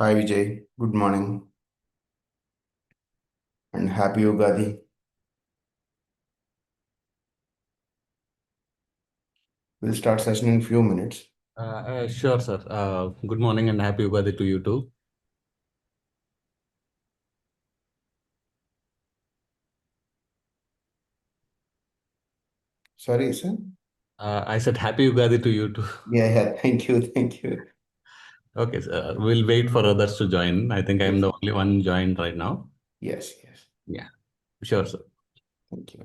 Hi Vijay, good morning and happy Ugadi. We'll start session in few minutes. Sure, sir. Good morning and happy Ugadi to you too. Sorry, sir. I said happy Ugadi to you too. Yeah, thank you, thank you. Okay, sir. We'll wait for others to join. I think I'm Yes, the only one joined right now. yes, Yeah, sure, sir. thank you.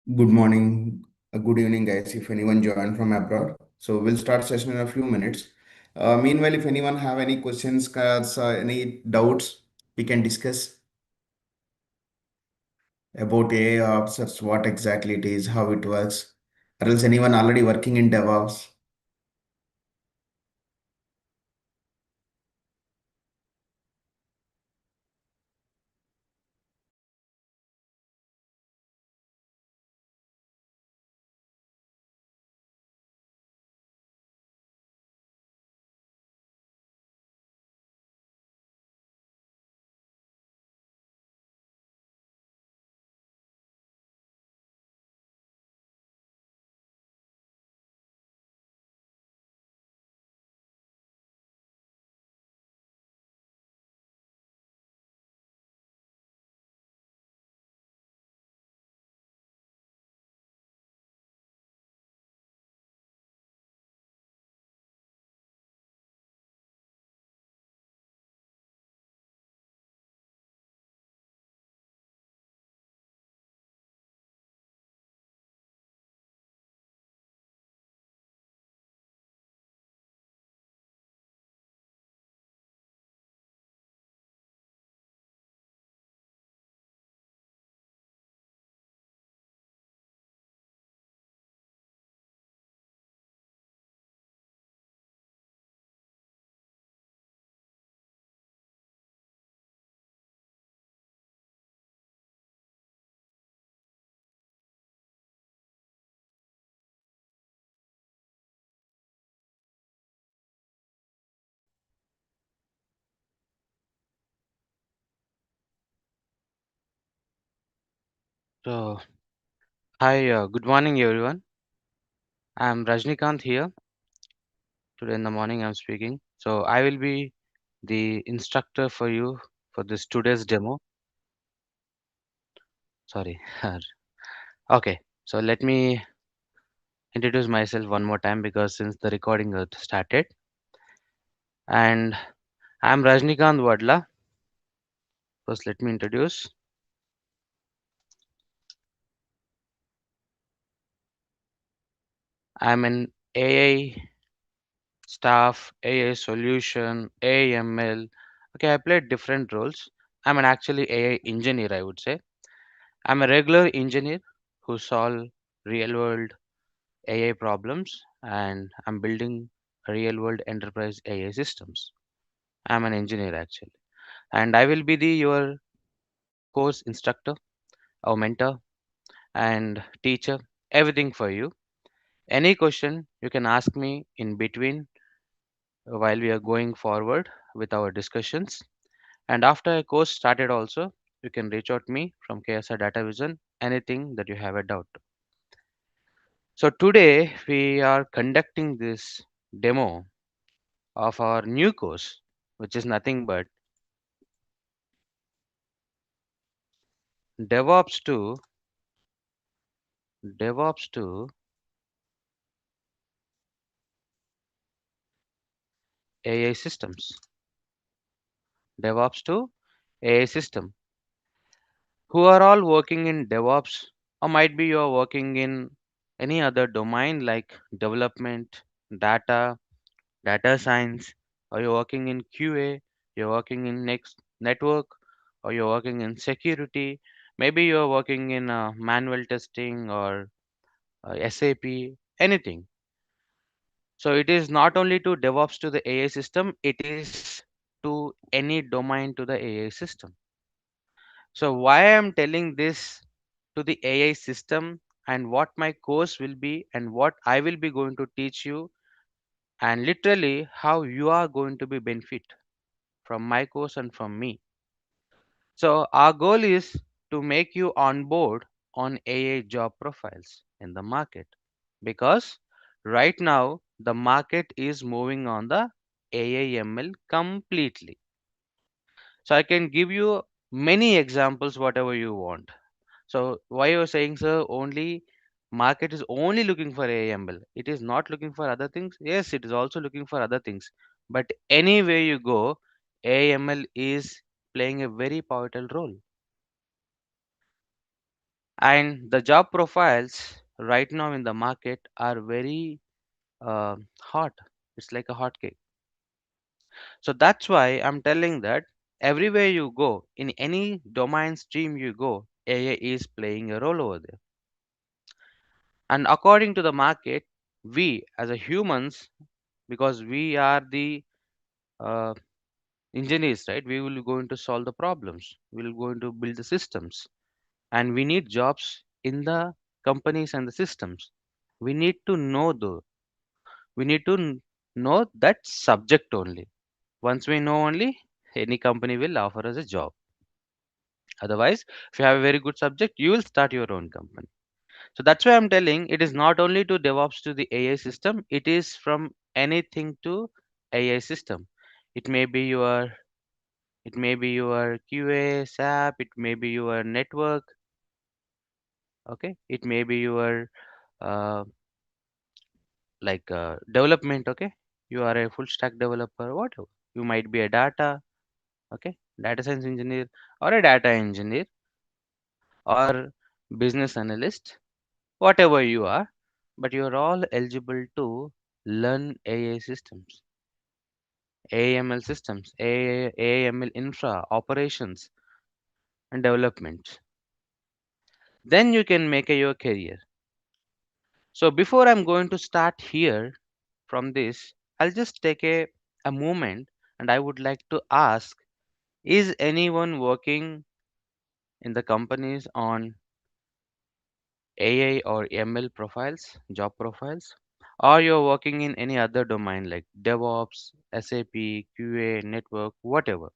Good morning, good evening, guys. If anyone joined from abroad, so we'll start session in a few minutes. Meanwhile, if anyone have any questions, any doubts, we can discuss about AI ops, that's what exactly it is, how it works, or else anyone already working in DevOps. So, hi, good morning, everyone. I'm Rajnikant here. Today in the morning, I'm speaking. So, I will be the instructor for you for this today's demo. Sorry. Okay. So, let me introduce myself one more time because since the recording got started, and I'm Rajnikant Wadla. First, let me introduce. I'm an AI staff, AI solution, AML. Okay, I played different roles. I'm an actually AI engineer, I would say. I'm a regular engineer who solve real world AI problems and I'm building real world enterprise AI systems. I'm an engineer actually. And I will be your course instructor or mentor and teacher, everything for you. Any question you can ask me in between while we are going forward with our discussions. And after a course started also, you can reach out me from KSR Data Vision, anything that you have a doubt. So today we are conducting this demo of our new course, which is nothing but DevOps to DevOps to AI systems. DevOps to AI system. Who are all working in DevOps, or might be you are working in any other domain like development, data, data science, or you're working in QA, you're working in next network, or you're working in security. Maybe you're working in manual testing or SAP, anything. So it is not only to DevOps to the AI system, it is to any domain to the AI system. So why I'm telling this to the AI system and what my course will be and what I will be going to teach you and literally how you are going to be benefit from my course and from me. So our goal is to make you on board on AI job profiles in the market because right now the market is moving on the AI ML completely. So I can give you many examples whatever you want. So why you're saying sir only market is only looking for AML. It is not looking for other things. Yes, it is also looking for other things. But anywhere you go, AML is playing a very pivotal role. And the job profiles right now in the market are very hot. It's like a hot cake. So that's why I'm telling that everywhere you go, in any domain stream you go, AI is playing a role over there. And according to the market, we as a humans, because we are the uh, engineers, right? We will going to solve the problems. We will going to build the systems, and we need jobs in the companies and the systems. We need to know the. We need to know that subject only. Once we know only, any company will offer us a job. Otherwise, if you have a very good subject, you will start your own company. So that's why I'm telling it is not only to DevOps to the AI system, it is from anything to AI system. It may be your it may be your QA, SAP, it may be your network, okay? It may be your uh, development, okay? You are a full stack developer, whatever. You might be a okay? Data science engineer or a data engineer or business analyst, whatever you are, but you are all eligible to learn AI systems, AML systems, AML infra, operations, and development. Then you can make your career. So before I'm going to start here from this, I'll just take a moment and I would like to ask, is anyone working in the companies on AI or ML profiles, job profiles? Or you're working in any other domain like DevOps, SAP, QA, network, whatever.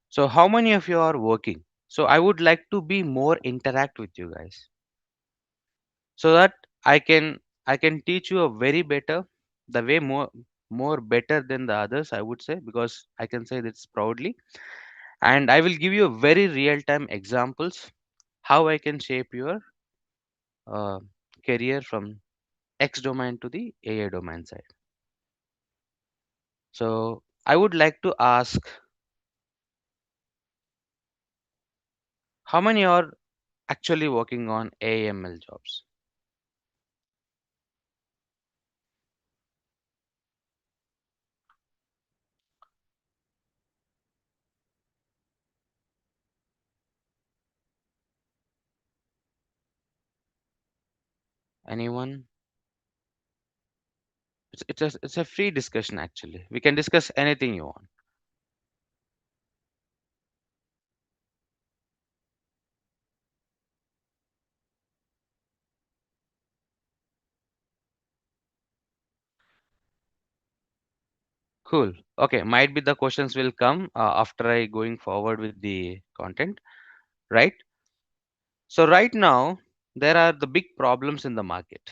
So how many of you are working? So I would like to be more interact with you guys so that I can I can teach you a very better the way more better than the others, I would say, because I can say this proudly, and I will give you a very real time examples how I can shape your uh, career from X domain to the AI domain side. So I would like to ask, how many are actually working on AML jobs? Anyone? It's a free discussion actually. We can discuss anything you want. Cool. Okay, might be the questions will come after I going forward with the content, right? So right now there are the big problems in the market.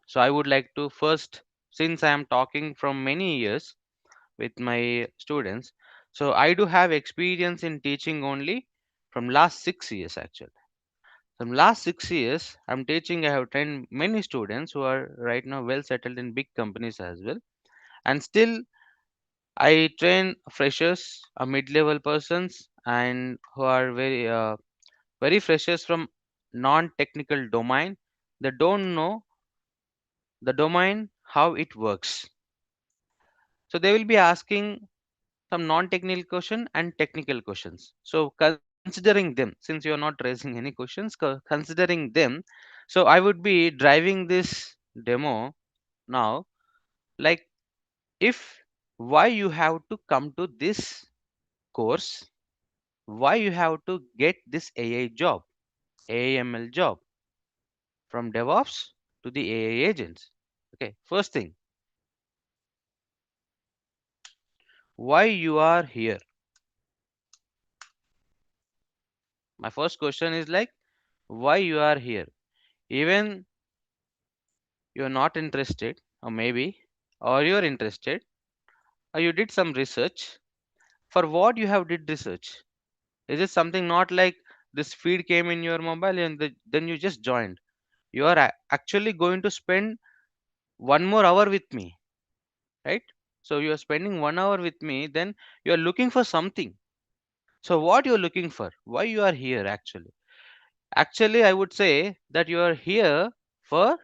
So I would like to first, since I am talking from many years with my students, so I do have experience in teaching only from last 6 years actually. From last 6 years, I'm teaching. I have trained many students who are right now well settled in big companies as well, and still I train freshers, mid-level persons, and who are very freshers from non-technical domain. They don't know the domain how it works. So they will be asking some non-technical question and technical questions. So considering them, since you are not raising any questions, considering them, so I would be driving this demo now. Like, if why you have to come to this course, why you have to get this AI job, AML job, from DevOps to the AI agents. Okay, first thing, why you are here? My first question is like, why you are here? Even you're not interested, or maybe, or you're interested, or you did some research. For what you have did research? Is it something not like this feed came in your mobile and then you just joined? You are actually going to spend 1 more hour with me, right? So you are spending 1 hour with me, then you are looking for something. So what you're looking for? Why you are here actually? Actually, I would say that you are here for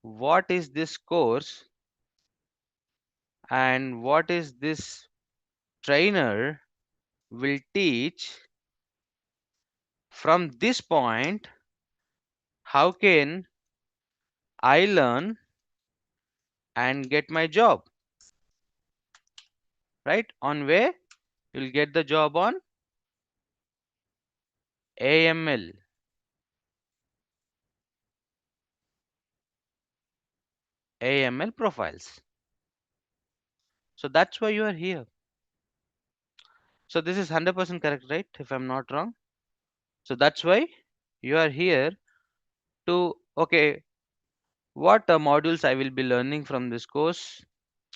what is this course and what is this trainer will teach. From this point, how can I learn and get my job, right? On where you'll get the job on AML, AML profiles. So that's why you are here. So this is 100% correct, right? If I'm not wrong. So that's why you are here to, okay, what modules I will be learning from this course,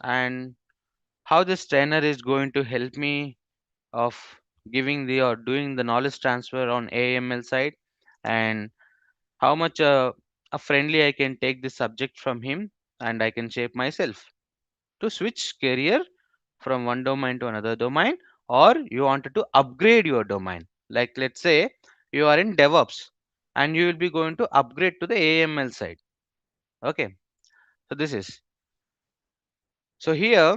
and how this trainer is going to help me of giving the or doing the knowledge transfer on AML side, and how much a friendly I can take this subject from him, and I can shape myself to switch career from one domain to another domain, or you wanted to upgrade your domain. Like let's say you are in DevOps and you will be going to upgrade to the AML side. Okay, so this is, so here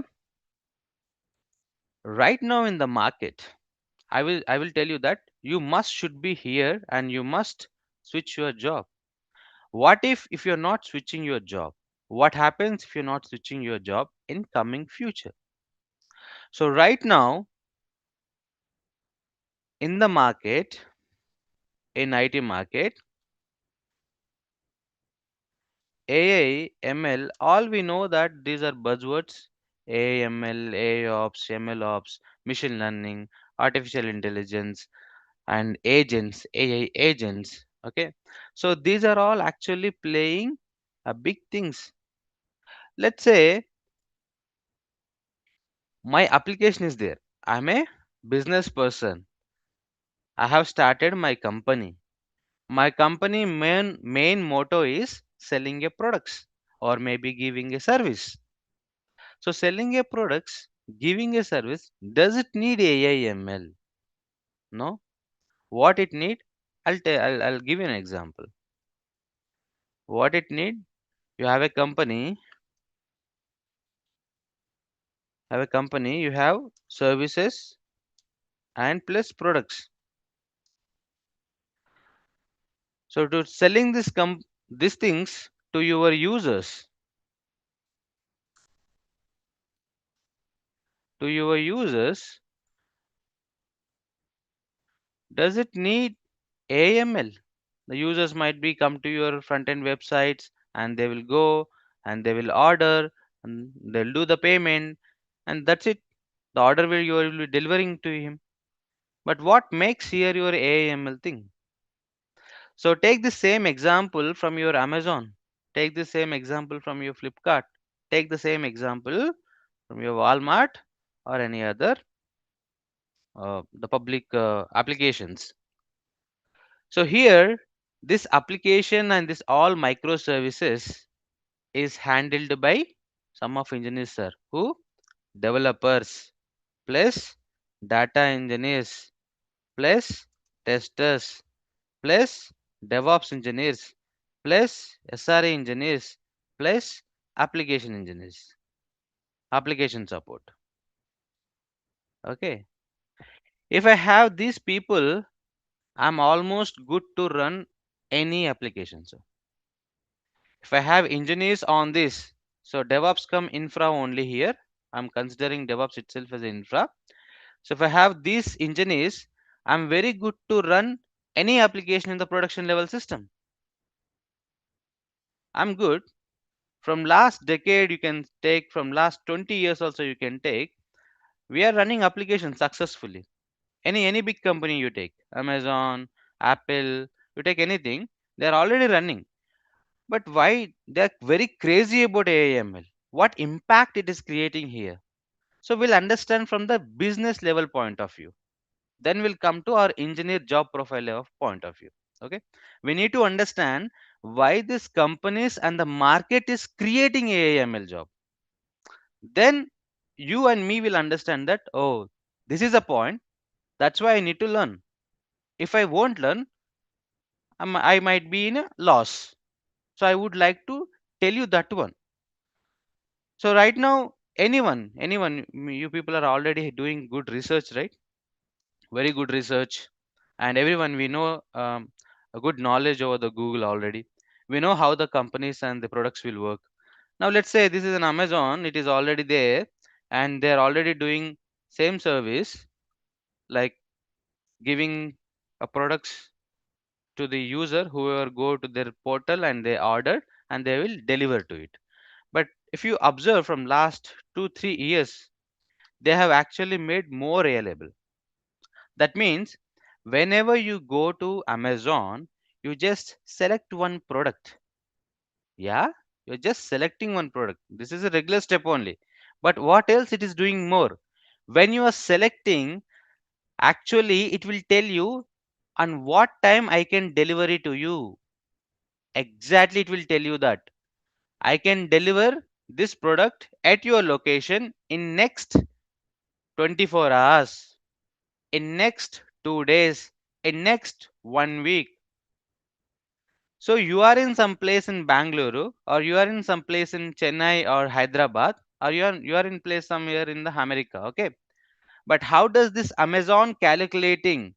right now in the market, I will tell you that you must should be here and you must switch your job. What if you're not switching your job? What happens if you're not switching your job in coming future? So right now in the market, in IT market, AI, ML, all we know that these are buzzwords: AI, ML, AIOps, MLOps, machine learning, artificial intelligence, and agents, AI agents. Okay, so these are all actually playing a big things. Let's say my application is there. I'm a business person. I have started my company. My company main motto is selling a products or maybe giving a service. So selling a products, giving a service, does it need AI/ML? No. What it need? I'll give you an example. What it need? You have a company, you have services and plus products. So to selling these things to your users, to your users, does it need AML? The users might be come to your front end websites and they will go and they will order and they'll do the payment, and that's it. The order will you will be delivering to him. But what makes here your AML thing? So take the same example from your Amazon. Take the same example from your Flipkart. Take the same example from your Walmart or any other the public applications. So here this application and this all microservices is handled by some of engineers, sir. Who? Developers plus data engineers plus testers plus DevOps engineers plus SRE engineers plus application engineers, application support. Okay. If I have these people, I'm almost good to run any application. So if I have engineers on this, so DevOps come infra only here. I'm considering DevOps itself as infra. So if I have these engineers, I'm very good to run any application in the production level system. I'm good. From last decade, you can take from last 20 years also you can take. We are running applications successfully. Any big company you take, Amazon, Apple, you take anything, they are already running. But why they are very crazy about AIML? What impact it is creating here? So we'll understand from the business level point of view. Then we'll come to our engineer job profile of point of view. Okay, we need to understand why these companies and the market is creating AIML job. Then you and me will understand that, oh, this is a point, that's why I need to learn. If I won't learn, I might be in a loss. So I would like to tell you that one. So right now, anyone, you people are already doing good research, right? Very good research, and everyone we know a good knowledge over the Google already. We know how the companies and the products will work. Now let's say this is an Amazon. It is already there, and they are already doing same service, like giving a products to the user whoever go to their portal and they order, and they will deliver to it. But if you observe from last 2 3 years, they have actually made more reliable. That means whenever you go to Amazon, you just select one product. Yeah, you're just selecting one product. This is a regular step only. But what else it is doing more? When you are selecting, actually it will tell you on what time I can deliver it to you. Exactly, it will tell you that I can deliver this product at your location in next 24 hours, in next 2 days, in next 1 week. So you are in some place in Bangalore, or you are in some place in Chennai or Hyderabad, or you are in place somewhere in the America. Okay, but how does this Amazon calculating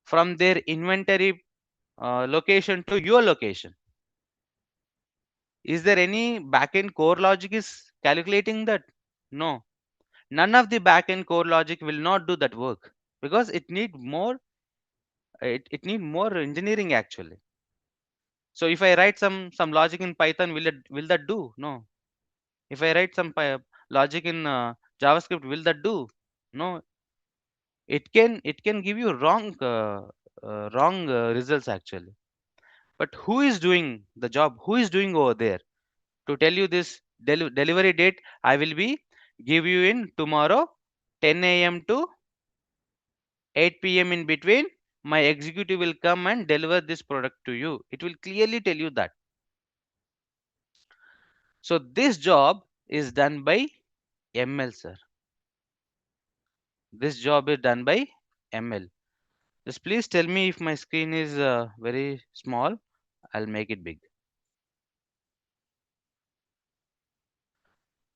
from their inventory location to your location? Is there any backend core logic is calculating that? No, none of the backend core logic will not do that work, because it need more engineering actually. So if I write some logic in Python, will that do? No. If I write some logic in JavaScript, will that do? No. It can give you wrong results actually. But who is doing the job? Who is doing over there to tell you this delivery date? I will be give you in tomorrow 10 a.m. to 8 p.m. in between. My executive will come and deliver this product to you. It will clearly tell you that. So this job is done by ML, sir. This job is done by ML. Just please tell me if my screen is very small. I'll make it big.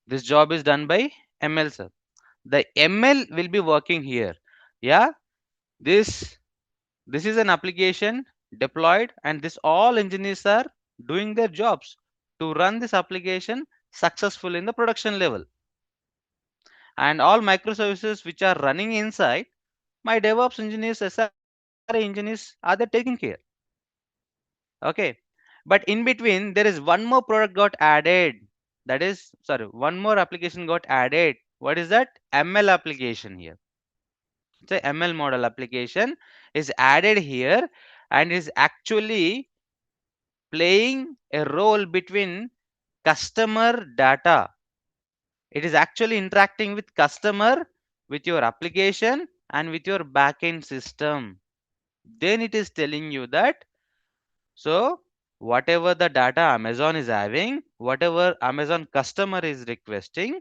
This job is done by ML, sir. The ML will be working here. Yeah, this this is an application deployed, and this all engineers are doing their jobs to run this application successful in the production level. And all microservices which are running inside, my DevOps engineers, SRE engineers are there taking care. Okay, but in between there is one more product got added. That is, sorry, one more application got added. What is that? ML application here. It's a ML model application is added here, and is actually playing a role between customer data. It is actually interacting with customer, with your application, and with your backend system. Then it is telling you that, so whatever the data Amazon is having, whatever Amazon customer is requesting,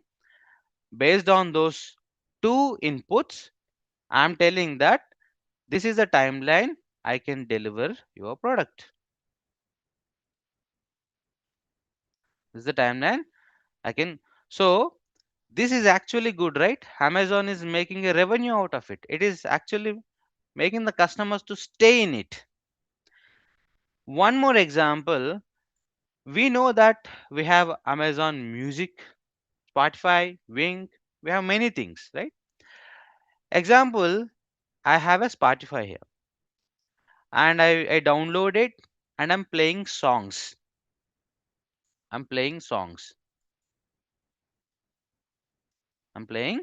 based on those two inputs, I'm telling that this is the timeline I can deliver your product. This is the timeline I can. So this is actually good, right? Amazon is making a revenue out of it. It is actually making the customers to stay in it. One more example, we know that we have Amazon Music, Spotify, Wing, we have many things, right? Example, I have a Spotify here, and I download it, and I'm playing songs. I'm playing songs. I'm playing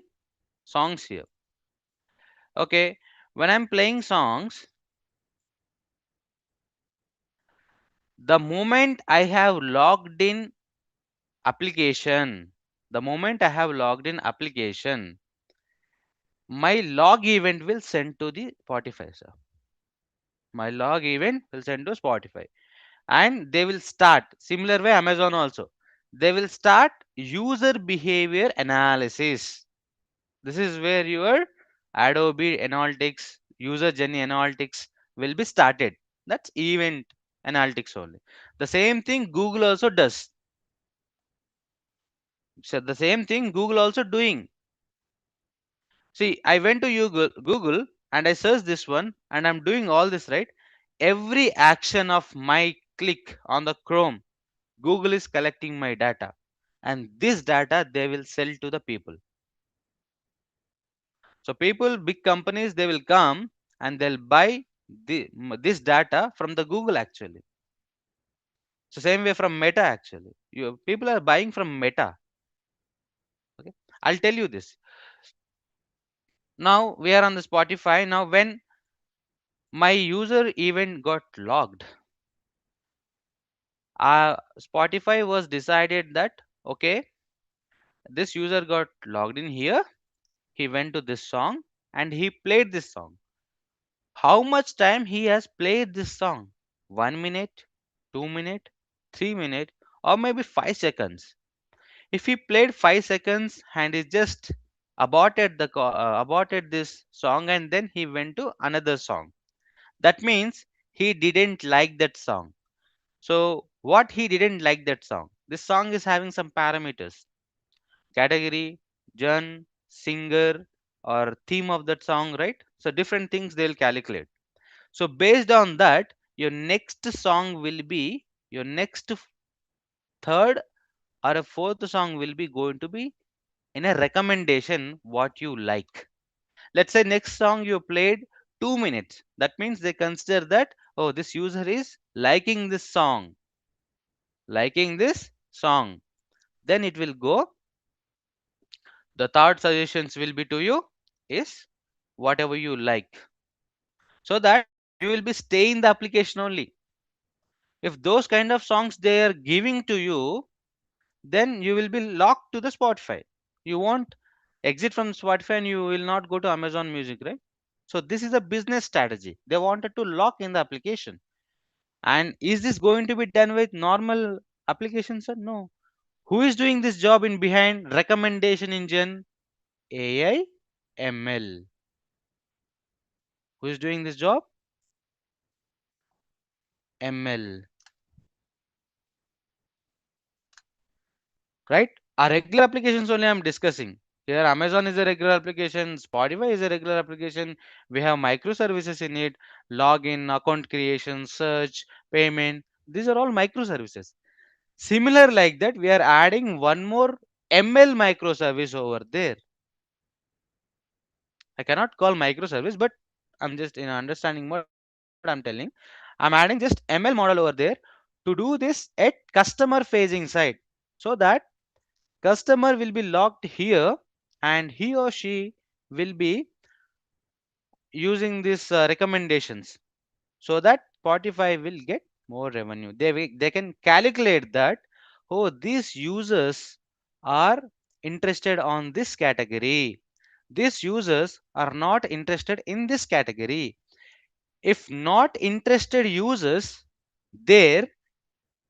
songs here. Okay, when I'm playing songs, the moment I have logged in application, the moment I have logged in application, my log event will send to the Spotify, sir. My log event will send to Spotify, and they will start similar way Amazon also. They will start user behavior analysis. This is where your Adobe analytics, user journey analytics will be started. That's event analytics only. The same thing Google also does. So the same thing Google also doing. See, I went to Google and I searched this one and I'm doing all this, right? Every action of my click on the Chrome, Google is collecting my data. And this data they will sell to the people. So people, big companies, they will come and they'll buy this data from the Google actually. So same way from Meta actually. People are buying from Meta. Okay, I'll tell you this. Now we are on the Spotify. Now when my user event got logged, Spotify was decided that okay, this user got logged in here. He went to this song and he played this song. How much time he has played this song? 1 minute, 2 minute, 3 minute, or maybe 5 seconds. If he played 5 seconds and he just aborted this song and then he went to another song, that means he didn't like that song. So what he didn't like that song? This song is having some parameters: category, genre, singer, or theme of that song, right? So different things they'll calculate. So based on that, your next song will be your next third or a fourth song will be going to be in a recommendation what you like. Let's say next song you played 2 minutes. That means they consider that, oh, this user is liking this song, liking this song. Then it will go. The third suggestions will be to you is whatever you like, so that you will be stay in the application only. If those kind of songs they are giving to you, then you will be locked to the Spotify. You won't exit from Spotify and you will not go to Amazon Music, right? So this is a business strategy. They wanted to lock in the application. And is this going to be done with normal applications, sir? No. Who is doing this job in behind recommendation engine? AI ML. Who is doing this job? ML. Right? Our regular applications only I'm discussing. Here Amazon is a regular application, Spotify is a regular application. We have microservices in it, login, account creation, search, payment. These are all microservices. Similar like that, we are adding one more ML microservice over there. I cannot call microservice, but I'm just in understanding mode. I'm telling. I'm adding just ML model over there to do this at customer facing side, so that customer will be logged here and he or she will be using these recommendations, so that Spotify will get more revenue. They can calculate that, oh, these users are interested on this category, these users are not interested in this category. If not interested users there,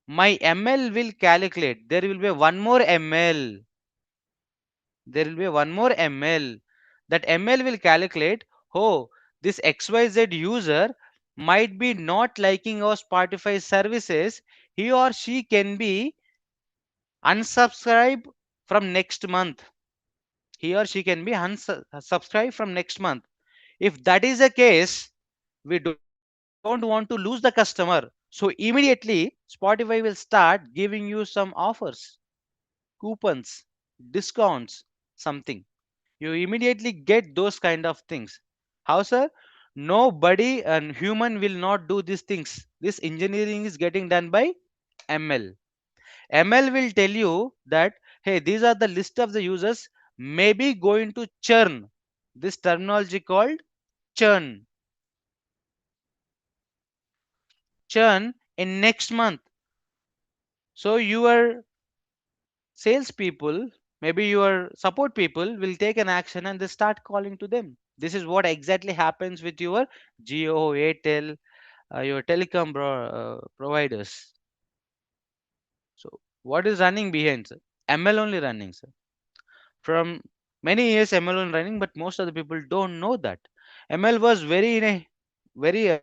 my ML will calculate. There will be one more ML. There will be one more ML. That ML will calculate, oh, this XYZ user might be not liking our Spotify services. He or she can be unsubscribe from next month. He or she can be unsubscribe from next month. If that is the case, we don't want to lose the customer. So immediately Spotify will start giving you some offers, coupons, discounts, something. You immediately get those kind of things. How, sir? Nobody and human will not do these things. This engineering is getting done by ML. ML will tell you that, hey, these are the list of the users maybe going to churn. This terminology called churn. Churn in next month. So your salespeople, maybe your support people will take an action and they start calling to them. This is what exactly happens with your Geo, Airtel, your telecom providers. So what is running behind, sir? ML only running, sir. From many years ML only running, but most of the people don't know that. ML was very in a very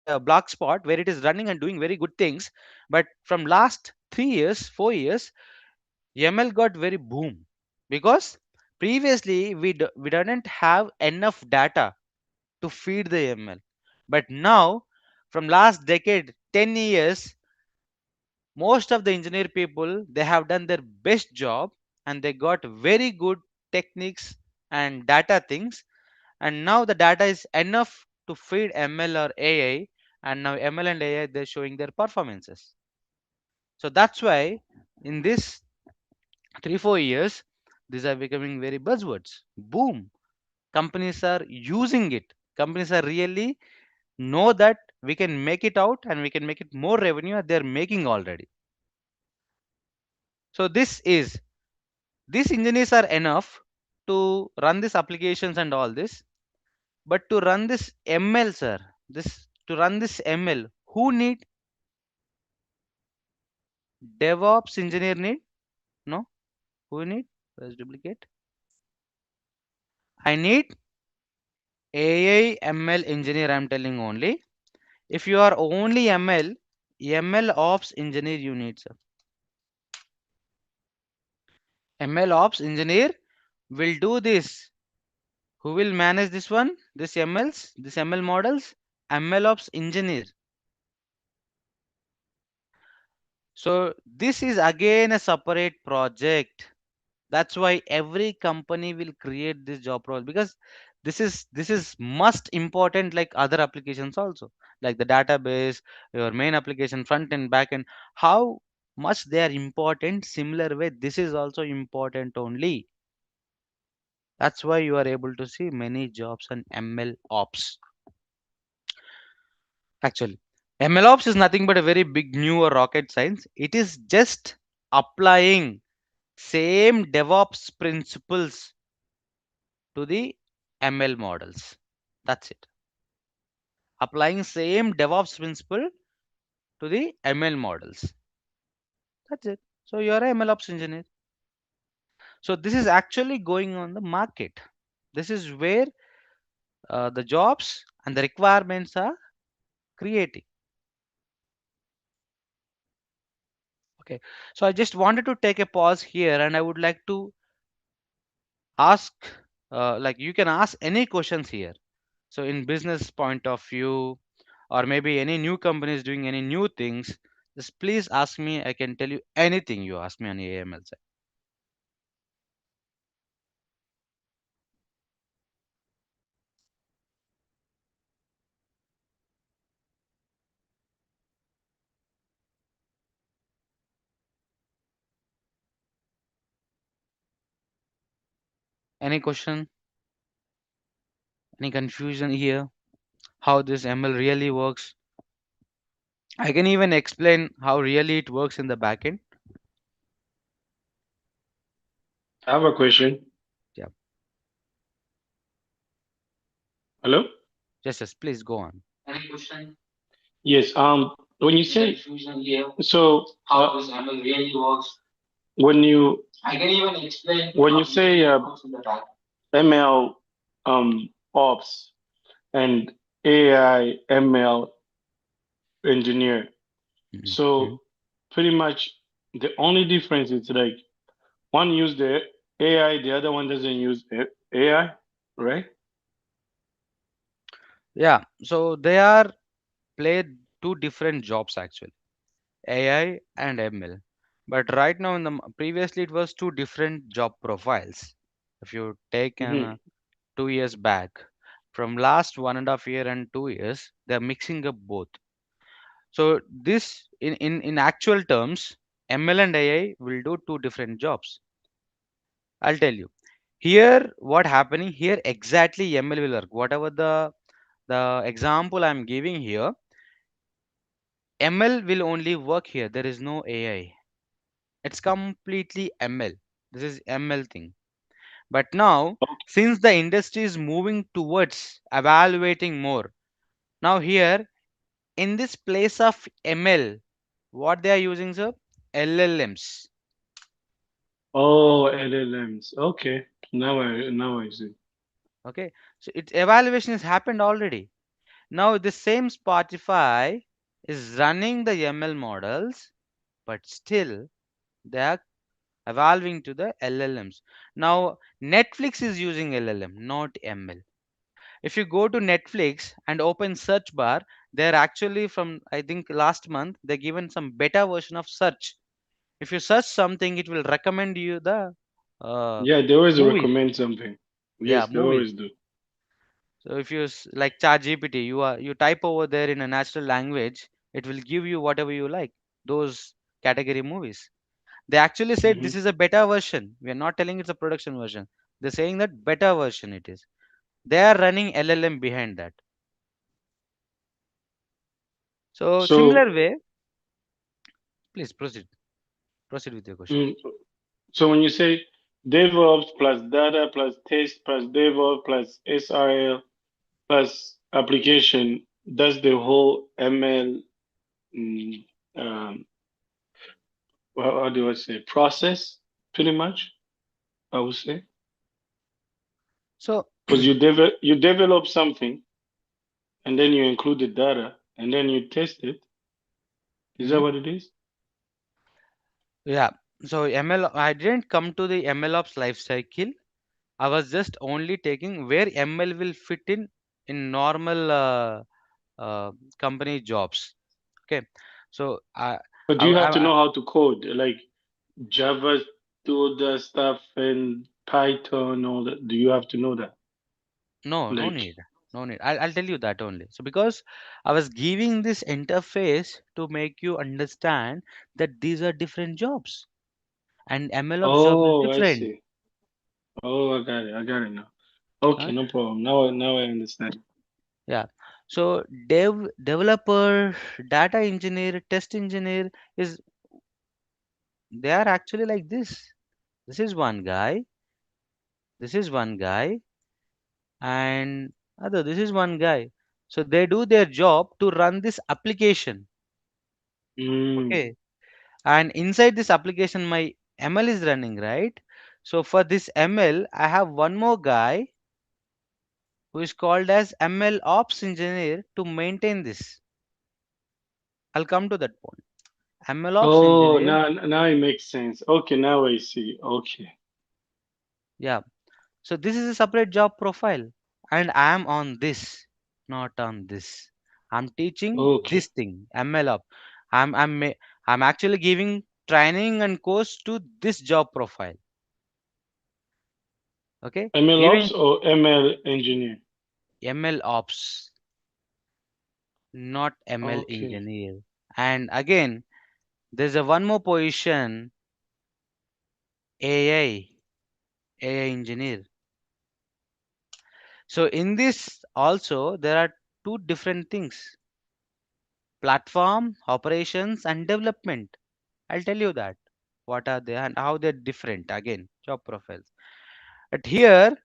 a block spot where it is running and doing very good things. But from last 3 years, 4 years, ML got very boom because previously we didn't have enough data to feed the ML. But now, from last decade, 10 years, most of the engineer people, they have done their best job and they got very good techniques and data things, and now the data is enough to feed ML or AI, and now ML and AI, they're showing their performances. So that's why in this 3 4 years, these are becoming very buzzwords. Boom, companies are using it. Companies are really know that we can make it out and we can make it more revenue, they're making already. So these engineers are enough to run these applications and all this, but to run this ML, sir, this to run this ML, who need? DevOps engineer need? No. Who need? Let's duplicate. I need AI ML engineer, I'm telling only. If you are only ML ops engineer you need, sir. ML ops engineer will do this. Who will manage this one? This MLs, this ML models? ML ops engineer. So this is again a separate project. That's why every company will create this job role, because this is must important like other applications also, like the database, your main application, front end, back end. How much they are important, similar way this is also important only. That's why you are able to see many jobs on ML ops. Actually, ML ops is nothing but a very big new or rocket science. It is just applying same DevOps principles to the ML models. That's it. Applying same DevOps principle to the ML models. That's it. So you're a MLOps engineer. So this is actually going on the market. This is where the jobs and the requirements are creating. Okay. So I just wanted to take a pause here, and I would like to ask, like you can ask any questions here. So in business point of view, or maybe any new companies doing any new things, just please ask me. I can tell you anything you ask me on AML side. Any question? Any confusion here? How this ML really works? I can even explain how really it works in the backend. I have a question. Yeah. Hello? Yes, please go on. Any question? Yes. When you say so, how does ML really works? When you I can even explain when you say ML ops and AI ML engineer. Mhm. So pretty much the only difference is like one use the AI, the other one doesn't use AI, right? Yeah. So they are played two different jobs actually, AI and ML. But right now, in the previously it was two different job profiles. If you take an Mm-hmm. 2 years back, from last 1.5 year and 2 years, they are mixing up both. So this in actual terms, ML and AI will do two different jobs. I'll tell you. Here, what happening here exactly ML will work. Whatever the example I'm giving here, ML will only work here. There is no AI. It's completely ML. This is ML thing. But now, since the industry is moving towards evaluating more, now here in this place of ML, what they are using, sir? LLMs. Oh, LLMs. Okay. Now I see. Okay, so its evaluation has happened already. Now the same Spotify is running the ML models, but still they are evolving to the LLMs. Now Netflix is using LLM, not ML. If you go to Netflix and open search bar, they're actually from, I think, last month they given some beta version of search. If you search something, it will recommend you the uh, Yeah, they always movies. recommend something. Yeah, Yes, they movies. always do. So if you like ChatGPT, you type over there in a natural language, it will give you whatever you like. Those category movies. They actually said Hmm. this is a beta version. We are not telling it's a production version. They're saying that beta version it is. They are running LLM behind that. So So, similar way, please proceed. Proceed with your question. mm, so when you say DevOps plus data plus test plus DevOps plus SRL plus application, that's the whole ML. Mm, um, how do I say process? Pretty much, I would say, So because you develop something and then you include the data and then you test it. Is that mhm. what it is? Yeah. So ML, I didn't come to the MLOps life cycle. I was just only taking where ML will fit in normal company jobs. Okay. So But I, do you have to I know how to code, like Java, do the stuff, and Python, all that? Do you have to know that? no, no Like, need. No need. I'll tell you that only. So because I was giving this interface to make you understand that these are different jobs and MLOps job is oh, I different. see. Oh, I got it. I got it now. Okay, Huh? no problem. Now I understand. Yeah. So developer, data engineer, test engineer is they are actually like this. This is one guy. This is one guy, and other. This is one guy. So they do their job to run this application. Mm. Okay. And inside this application, my ML is running, right? So for this ML, I have one more guy who is called as ML Ops engineer to maintain this. I'll come to that point. ML Ops Oh, engineer. now it makes sense. Okay, now I see. Okay, Yeah. So this is a separate job profile, and I am on this, not on this. I'm teaching okay. this thing, ML up. I'm actually giving training and course to this job profile. Okay, ML giving ops or ML engineer? ML ops, not ML Okay. engineer. And again, there's a one more position, AI, AI engineer. So in this also there are two different things: platform, operations, and development. I'll tell you that. What are they and how they're different. Again, job profiles. But here,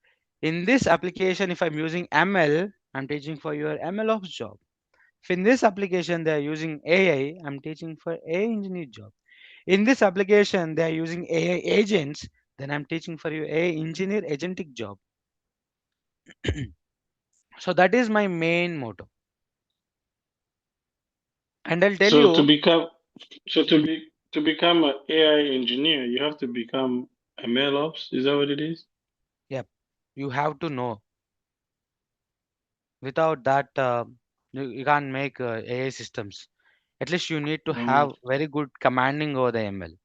in this application, if I'm using ML, I'm teaching for your ML ops job. If in this application they are using AI, I'm teaching for AI engineer job. In this application they are using AI agents, then I'm teaching for your AI engineer agentic job. So that is my main motto. And I'll tell So to you, become to become an AI engineer, you have to become ML ops. Is that what it is? yep, you have to know. Without that, you can't make AI systems. At least you need to Mm. have very good commanding over the ML.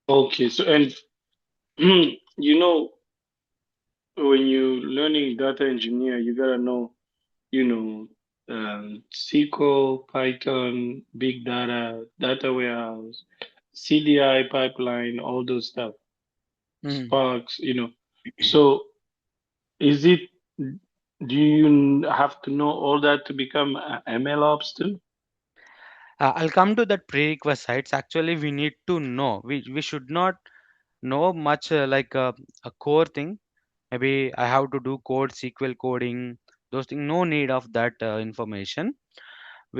Okay. So and you know when you learning data engineer, you gotta know you know SQL, Python, big data, data warehouse, CDI pipeline, all those stuff, Mm. Sparks. So is it? Do you have to know all that to become a ML ops too? I'll come to that prerequisites. Actually, we need to know. We should not know much like a core thing. Maybe I have to do code, SQL coding, those things. No need of that information.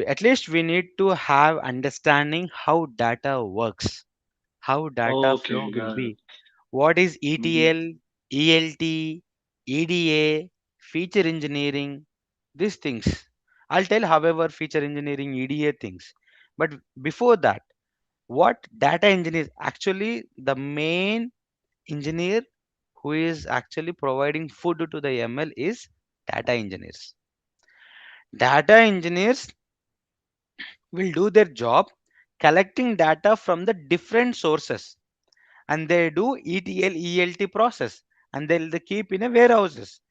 At least we need to have understanding how data works, how data flow Okay, will got it. be. What is Hmm. ETL, ELT, EDA, feature engineering? these things. I'll tell, however, feature engineering, EDA things. But before that, what data engineer, actually the main engineer who is actually providing food to the ML is data engineers. Data engineers will do their job collecting data from the different sources, and they do ETL ELT process, and they'll keep in a warehouses.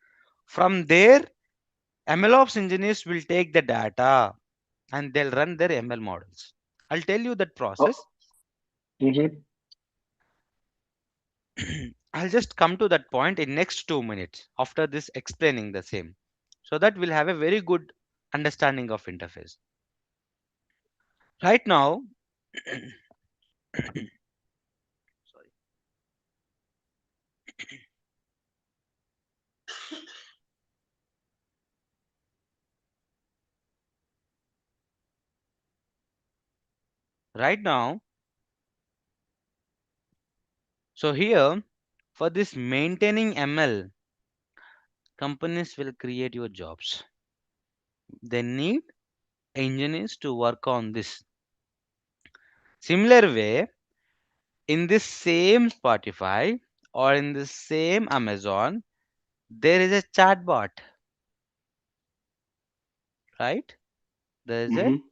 From there, MLOps engineers will take the data and they'll run their ML models. I'll tell you that process. Oh, mhm. I'll just come to that point in next 2 minutes after this explaining the same, so that we'll have a very good understanding of interface. Right now, sorry. Right now, so here for this maintaining ML, companies will create your jobs. They need engineers to work on this. Similar way, in this same Spotify or in the same Amazon, there is a chatbot, right? There is a Mhm.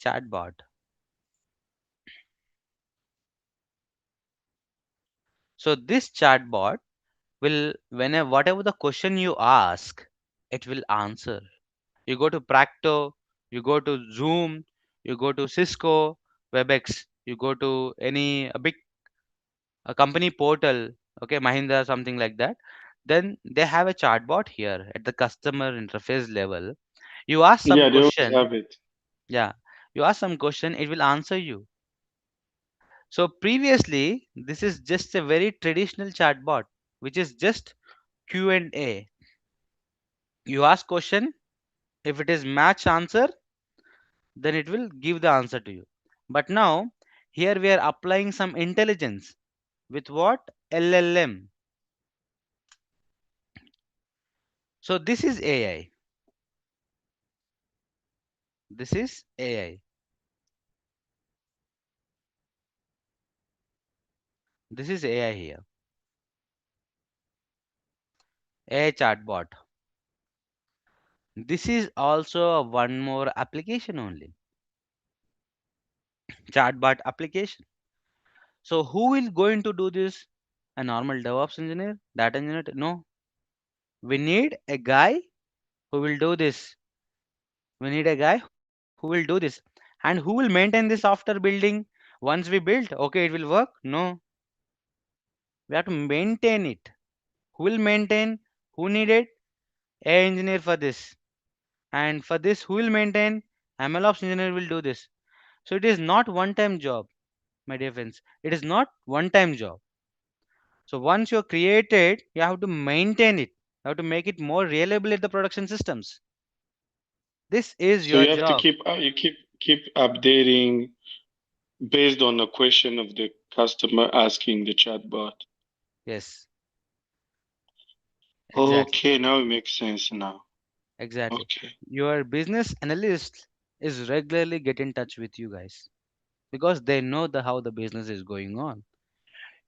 chatbot. So this chatbot will, whenever whatever the question you ask, it will answer. You go to Practo, you go to Zoom, you go to Cisco, WebEx, you go to any a big a company portal, okay, Mahindra, something like that. Then they have a chatbot here at the customer interface level. You ask some Yeah, they always question, have it. yeah, you ask some question, it will answer you. So previously, this is just a very traditional chatbot, which is just Q&A. You ask question, if it is match answer, then it will give the answer to you. But now, here we are applying some intelligence with what? LLM. So this is AI. This is AI. This is AI here. AI chatbot. This is also a one more application only. Chatbot application. So who will going to do this? A normal DevOps engineer, data engineer? No. We need a guy who will do this. We need a guy who will do this. And who will maintain this after building? Once we built, okay, it will work? No. We have to maintain it. Who will maintain? Who needed? AI engineer for this. And for this, who will maintain? MLOps engineer will do this. So it is not one time job, my dear friends. It is not one time job. So once you're created, you have to maintain it. You have to make it more reliable at the production systems. This is So your you have to job. keep updating based on the question of the customer asking the chatbot. Yes, exactly. Okay, now it makes sense now. Exactly. Okay. Your business analyst is regularly get in touch with you guys because they know how the business is going on.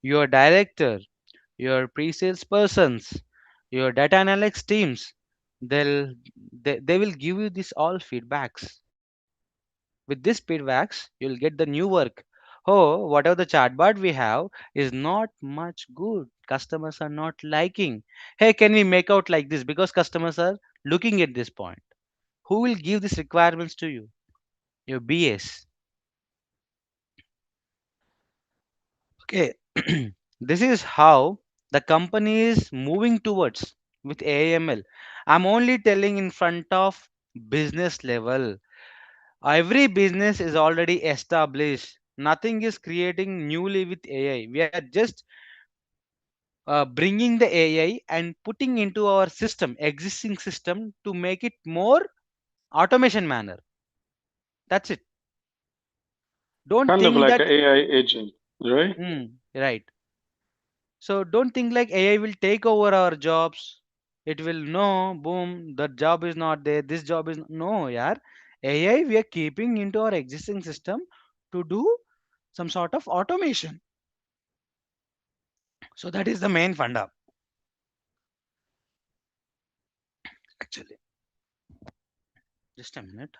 Your director, your pre-sales persons, your data analytics teams, they will give you this all feedbacks. With this feedbacks, you'll get the new work. Oh, whatever the chatbot we have is not much good. Customers are not liking. Hey, can we make out like this? Because customers are looking at this point. Who will give these requirements to you? Your BS. Okay. This is how the company is moving towards with AML. I'm only telling in front of business level. Every business is already established. Nothing is creating newly with AI. We are just bringing the AI and putting into our system, existing system, to make it more automation manner. That's it. Don't Kind of think like that. an AI agent, right? Right. So don't think like AI will take over our jobs. It will know, boom, the job is not there, this job is no, yeah. AI we are keeping into our existing system to do some sort of automation. So that is the main funda. Actually, just a minute.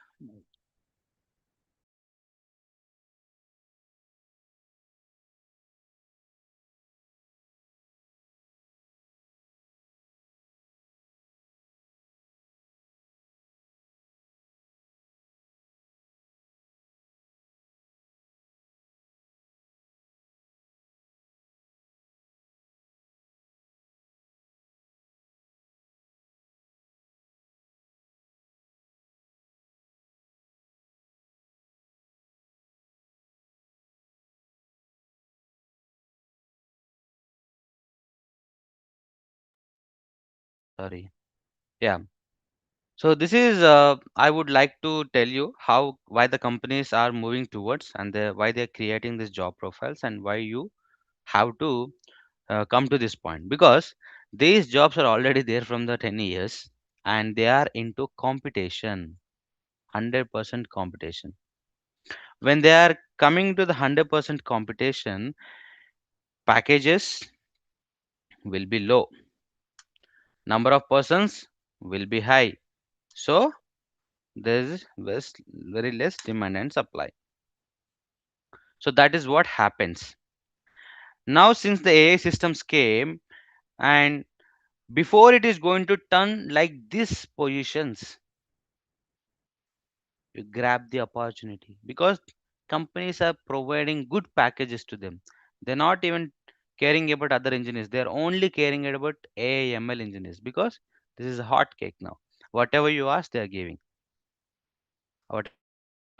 Sorry. Yeah. So this is I would like to tell you how why the companies are moving towards and why they're creating these job profiles and why you have to come to this point, because these jobs are already there from the 10 years and they are into competition, 100% competition. When they are coming to the 100% competition, packages will be low, number of persons will be high, so there is very less demand and supply. So that is what happens now since the AI systems came. And before it is going to turn like these positions, you grab the opportunity because companies are providing good packages to them. They're not even caring about other engineers, they're only caring about AI ML engineers, because this is a hot cake now. Whatever you ask they are giving, whatever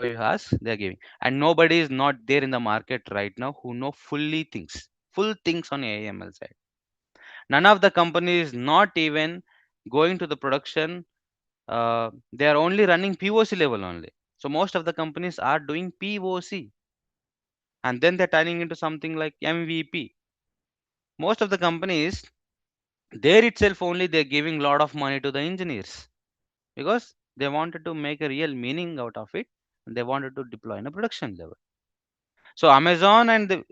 you ask they are giving. And nobody is not there in the market right now who know full things on AI ML side. None of the companies not even going to the production. They are only running POC level only. So most of the companies are doing POC and then they're turning into something like MVP. Most of the companies there itself only they're giving lot of money to the engineers because they wanted to make a real meaning out of it and they wanted to deploy in a production level. So Amazon and the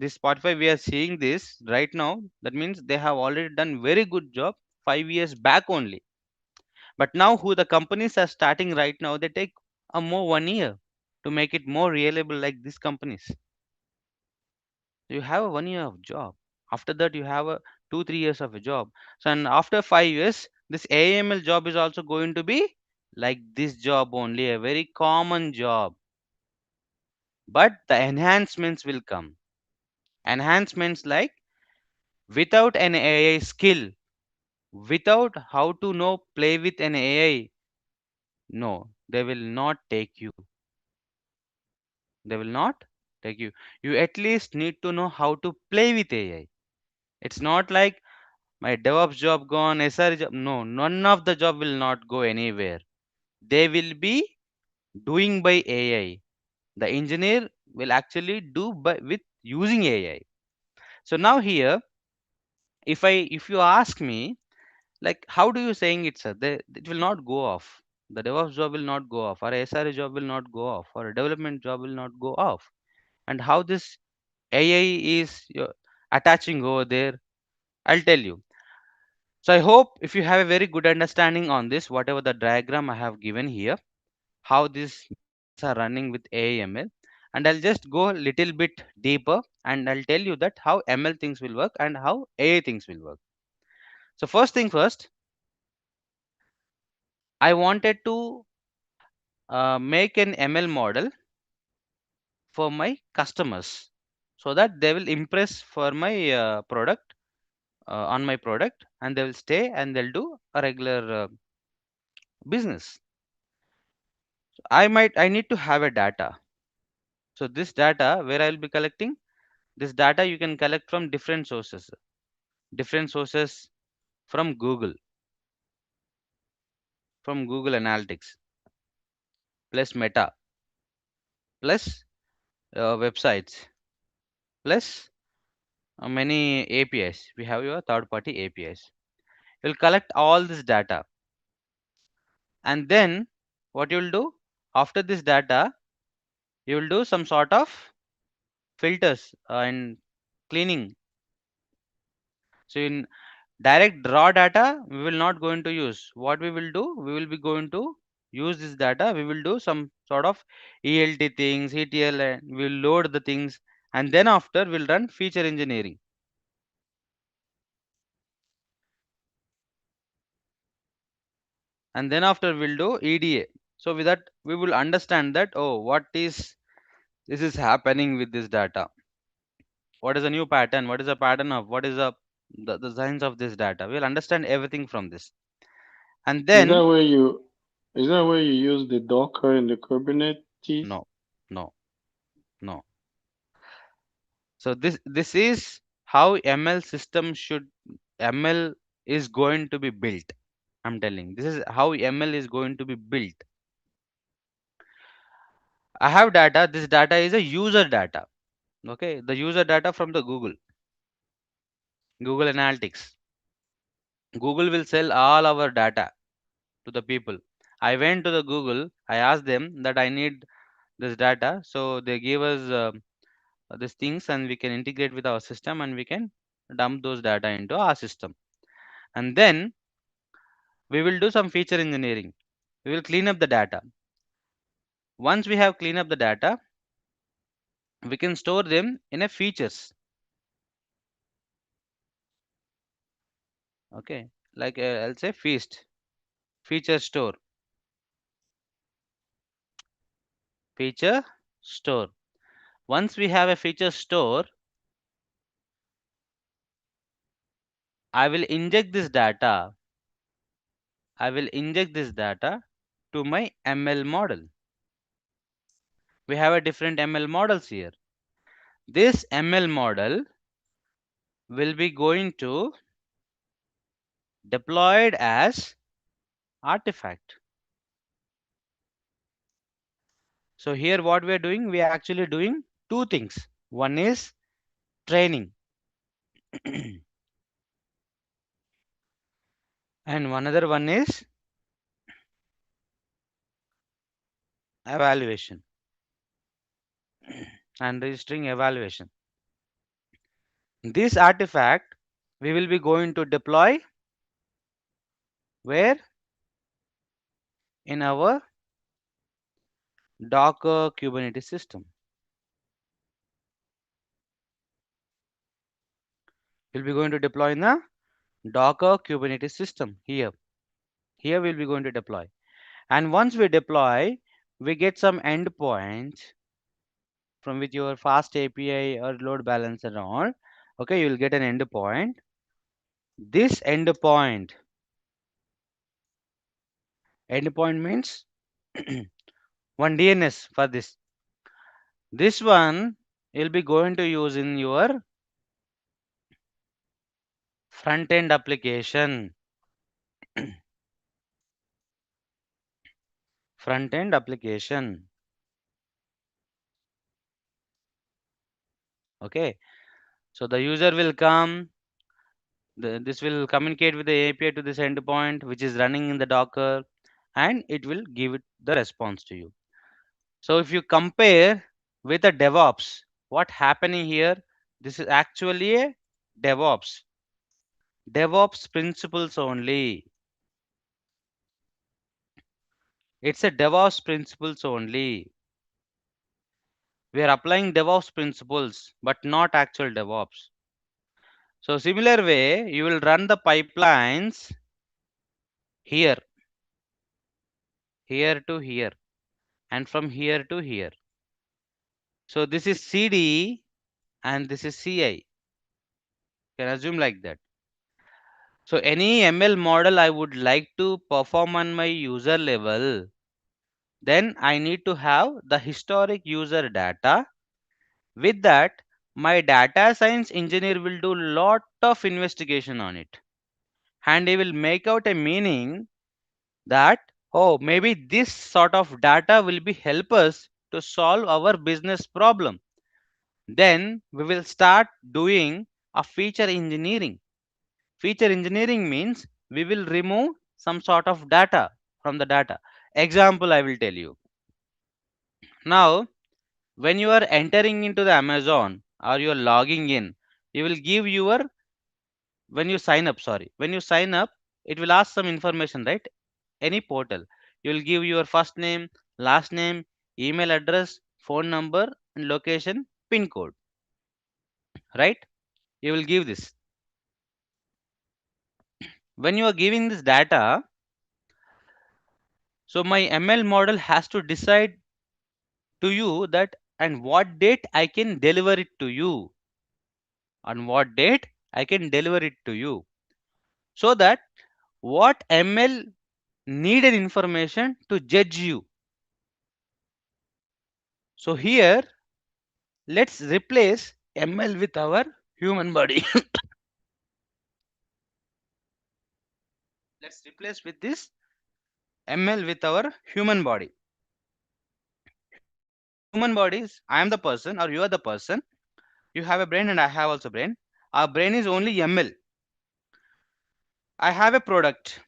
Spotify, we are seeing this right now. That means they have already done very good job 5 years back only. But now who the companies are starting right now, they take a more 1 year to make it more reliable like these companies. You have a 1 year of job. After that, you have a 2 3 years of a job. So and after 5 years, this AML job is also going to be like this job only, a very common job. But the enhancements will come. Enhancements like without an AI skill, without how to know play with an AI, no, they will not take you. They will not take you. You at least need to know how to play with AI. It's not like my DevOps job gone, SR job. No, none of the job will not go anywhere. They will be doing by AI. The engineer will actually do by with using AI. So now here, if you ask me, like how do you saying it, sir? It will not go off. The DevOps job will not go off, or SRE job will not go off, or a development job will not go off. And how this AI is attaching over there, I'll tell you. So I hope if you have a very good understanding on this, whatever the diagram I have given here, how these machines are running with AI ML, and I'll just go a little bit deeper and I'll tell you that how ML things will work and how AI things will work. So first thing first, I wanted to make an ML model for my customers so that they will impress for my product on my product and they will stay and they'll do a regular business. I need to have a data. So this data where I'll be collecting this data, you can collect from different sources from Google Analytics plus Meta plus websites plus many APIs. We have your third party APIs. You'll collect all this data, and then what you'll do after this data, you will do some sort of filters and cleaning. So in direct raw data, we will not going to use. What we will do, we will be going to use this data. We will do some sort of ELT things, ETL, and we'll load the things, and then after we'll run feature engineering. And then after we'll do EDA. So with that, we will understand that, oh, what is this is happening with this data. What is a new pattern? What is a pattern of? What is the science of this data? We'll understand everything from this. And Is then that where you use the Docker and the Kubernetes? no, no, no. So this is how ML is going to be built. I'm telling, this is how ML is going to be built. I have data. This data is a user data. Okay, the user data from the Google Analytics. Google will sell all our data to the people. I went to the Google. I asked them that I need this data, so they gave us these things, and we can integrate with our system, and we can dump those data into our system. And then we will do some feature engineering. We will clean up the data. Once we have cleaned up the data, we can store them in a features. Okay, like I'll say feature store. Feature store. Once we have a feature store, I will inject this data. I will inject this data to my ML model. We have a different ML models here. This ML model will be going to deployed as artifact. So here what we are doing, we are actually doing two things. One is training and one other one is evaluation and registering evaluation. This artifact we will be going to deploy where? In our Docker Kubernetes system. We'll be going to deploy in the Docker Kubernetes system here. Here we'll be going to deploy. And once we deploy, we get some endpoints from with your fast API or load balancer and all. Okay, you will get an endpoint. This endpoint means one DNS for this. This one you'll be going to use in your front end application. Front end application. Okay, so the user will come. This will communicate with the API to this endpoint, which is running in the Docker, and it will give it the response to you. So if you compare with a DevOps, what happening here? This is actually a DevOps. DevOps principles only. It's a DevOps principles only. We are applying DevOps principles, but not actual DevOps. So similar way, you will run the pipelines here, here to here, and from here to here. So this is CD and this is CI. You can assume like that. So any ML model I would like to perform on my user level, then I need to have the historic user data. With that, my data science engineer will do lot of investigation on it, and he will make out a meaning that, oh, maybe this sort of data will be help us to solve our business problem. Then we will start doing a feature engineering. Feature engineering means we will remove some sort of data from the data. Example I will tell you. Now, when you are entering into the Amazon or you are logging in, you will give your, when you sign up, sorry, when you sign up, it will ask some information, right? Any portal. You will give your first name, last name, email address, phone number, and location, pin code, right? You will give this. When you are giving this data, so my ML model has to decide to you that and what date I can deliver it to you. On what date I can deliver it to you. So that what ML needed information to judge you. So here let's replace ML with our human body. Let's replace with this ML with our human body. Human bodies, I am the person or you are the person. You have a brain and I have also brain. Our brain is only ML. I have a product.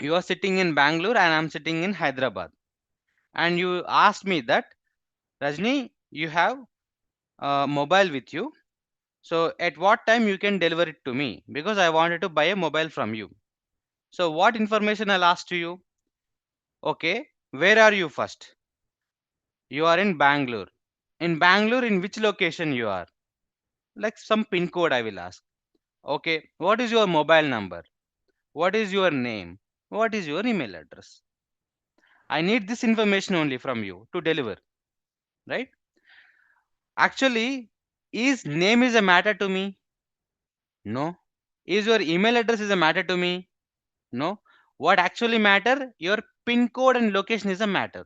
You are sitting in Bangalore and I'm sitting in Hyderabad. And you asked me that, Rajni, you have a mobile with you. So at what time you can deliver it to me? Because I wanted to buy a mobile from you. So what information I'll ask to you? Okay, where are you first? You are in Bangalore. In Bangalore, in which location you are? Like some pin code I will ask. Okay, what is your mobile number? What is your name? What is your email address? I need this information only from you to deliver, right? Actually, is name is a matter to me? No. Is your email address is a matter to me? No. What actually matter? Your pin code and location is a matter.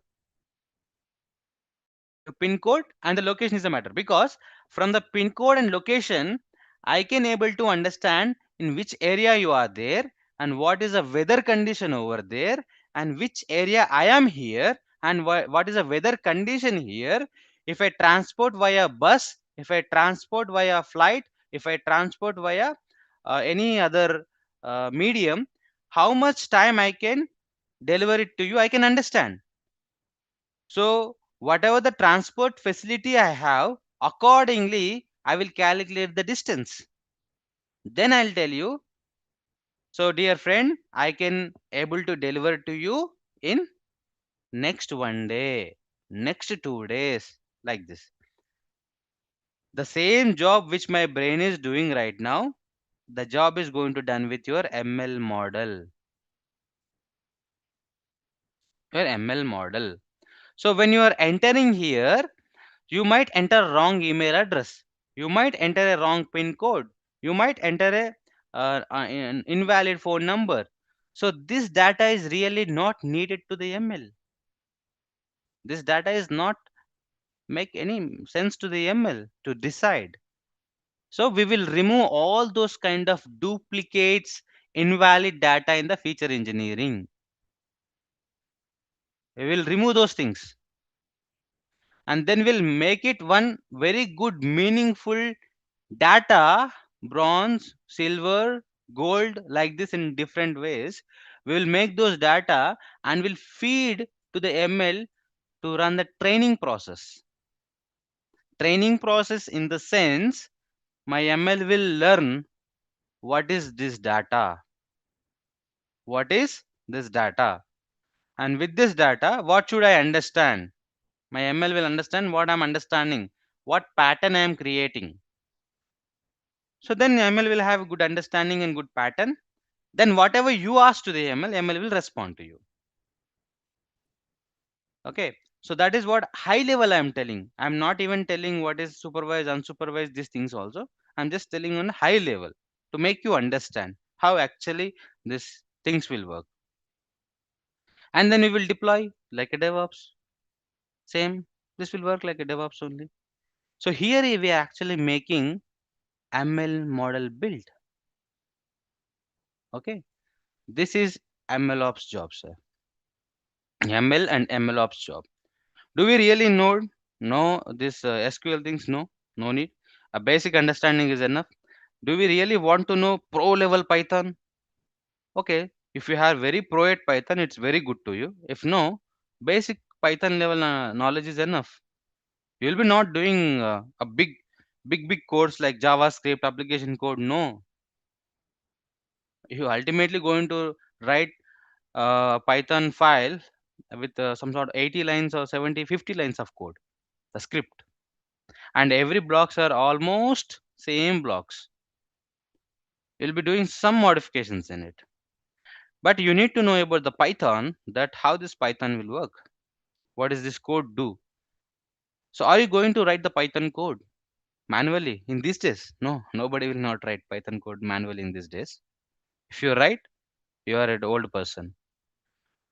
The pin code and the location is a matter, because from the pin code and location I can able to understand in which area you are there and what is the weather condition over there and which area I am here and what is the weather condition here. If I transport via bus, if I transport via flight, if I transport via any other medium, how much time I can deliver it to you, I can understand. So whatever the transport facility I have, accordingly I will calculate the distance. Then I'll tell you, so dear friend, I can able to deliver to you in next 1 day, next 2 days, like this. The same job which my brain is doing right now, the job is going to done with your ML model. Your ML model. So when you are entering here, you might enter wrong email address. You might enter a wrong pin code. You might enter an invalid phone number. So this data is really not needed to the ML. This data is not make any sense to the ML to decide. So we will remove all those kind of duplicates, invalid data in the feature engineering. We will remove those things. And then we'll make it one very good, meaningful data, bronze, silver, gold, like this in different ways. We will make those data and will feed to the ML to run the training process. Training process in the sense my ML will learn what is this data. What is this data? And with this data, what should I understand? My ML will understand what I'm understanding, what pattern I am creating. So then ML will have a good understanding and good pattern. Then whatever you ask to the ML will respond to you. Okay. So that is what high level I am telling. I'm not even telling what is supervised, unsupervised, these things also. I'm just telling on high level to make you understand how actually these things will work. And then we will deploy like a DevOps. Same. This will work like a DevOps only. So here we are actually making ML model build. Okay. This is MLOps job, sir. ML and MLOps job. Do we really know this SQL things? No, no need. A basic understanding is enough. Do we really want to know pro level Python? Okay, if you have very pro at Python, it's very good to you. If no, basic Python level knowledge is enough. You'll be not doing a big course like JavaScript application code. No, you ultimately going to write a Python file with some sort of 80 lines or 70, 50 lines of code, the script, and every blocks are almost same blocks. You'll be doing some modifications in it, but you need to know about the Python, that how this Python will work. What does this code do? So are you going to write the Python code manually in these days? No, nobody will not write Python code manually in these days. If you write, you are an old person.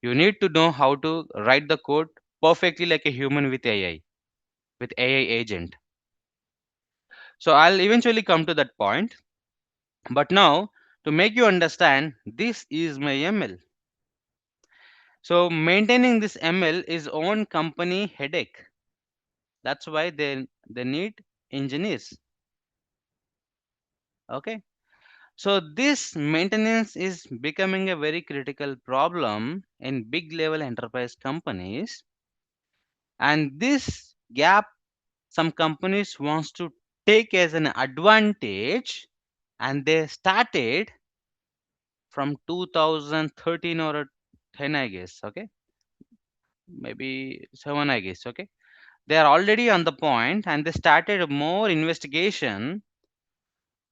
You need to know how to write the code perfectly like a human with AI, with AI agent. So I'll eventually come to that point. But now, to make you understand, this is my ML. So maintaining this ML is own company headache. That's why they need engineers. Okay. So this maintenance is becoming a very critical problem in big level enterprise companies, and this gap some companies wants to take as an advantage, and they started from 2013 or 10, I guess. Okay, maybe 7, I guess. Okay, they are already on the point and they started more investigation.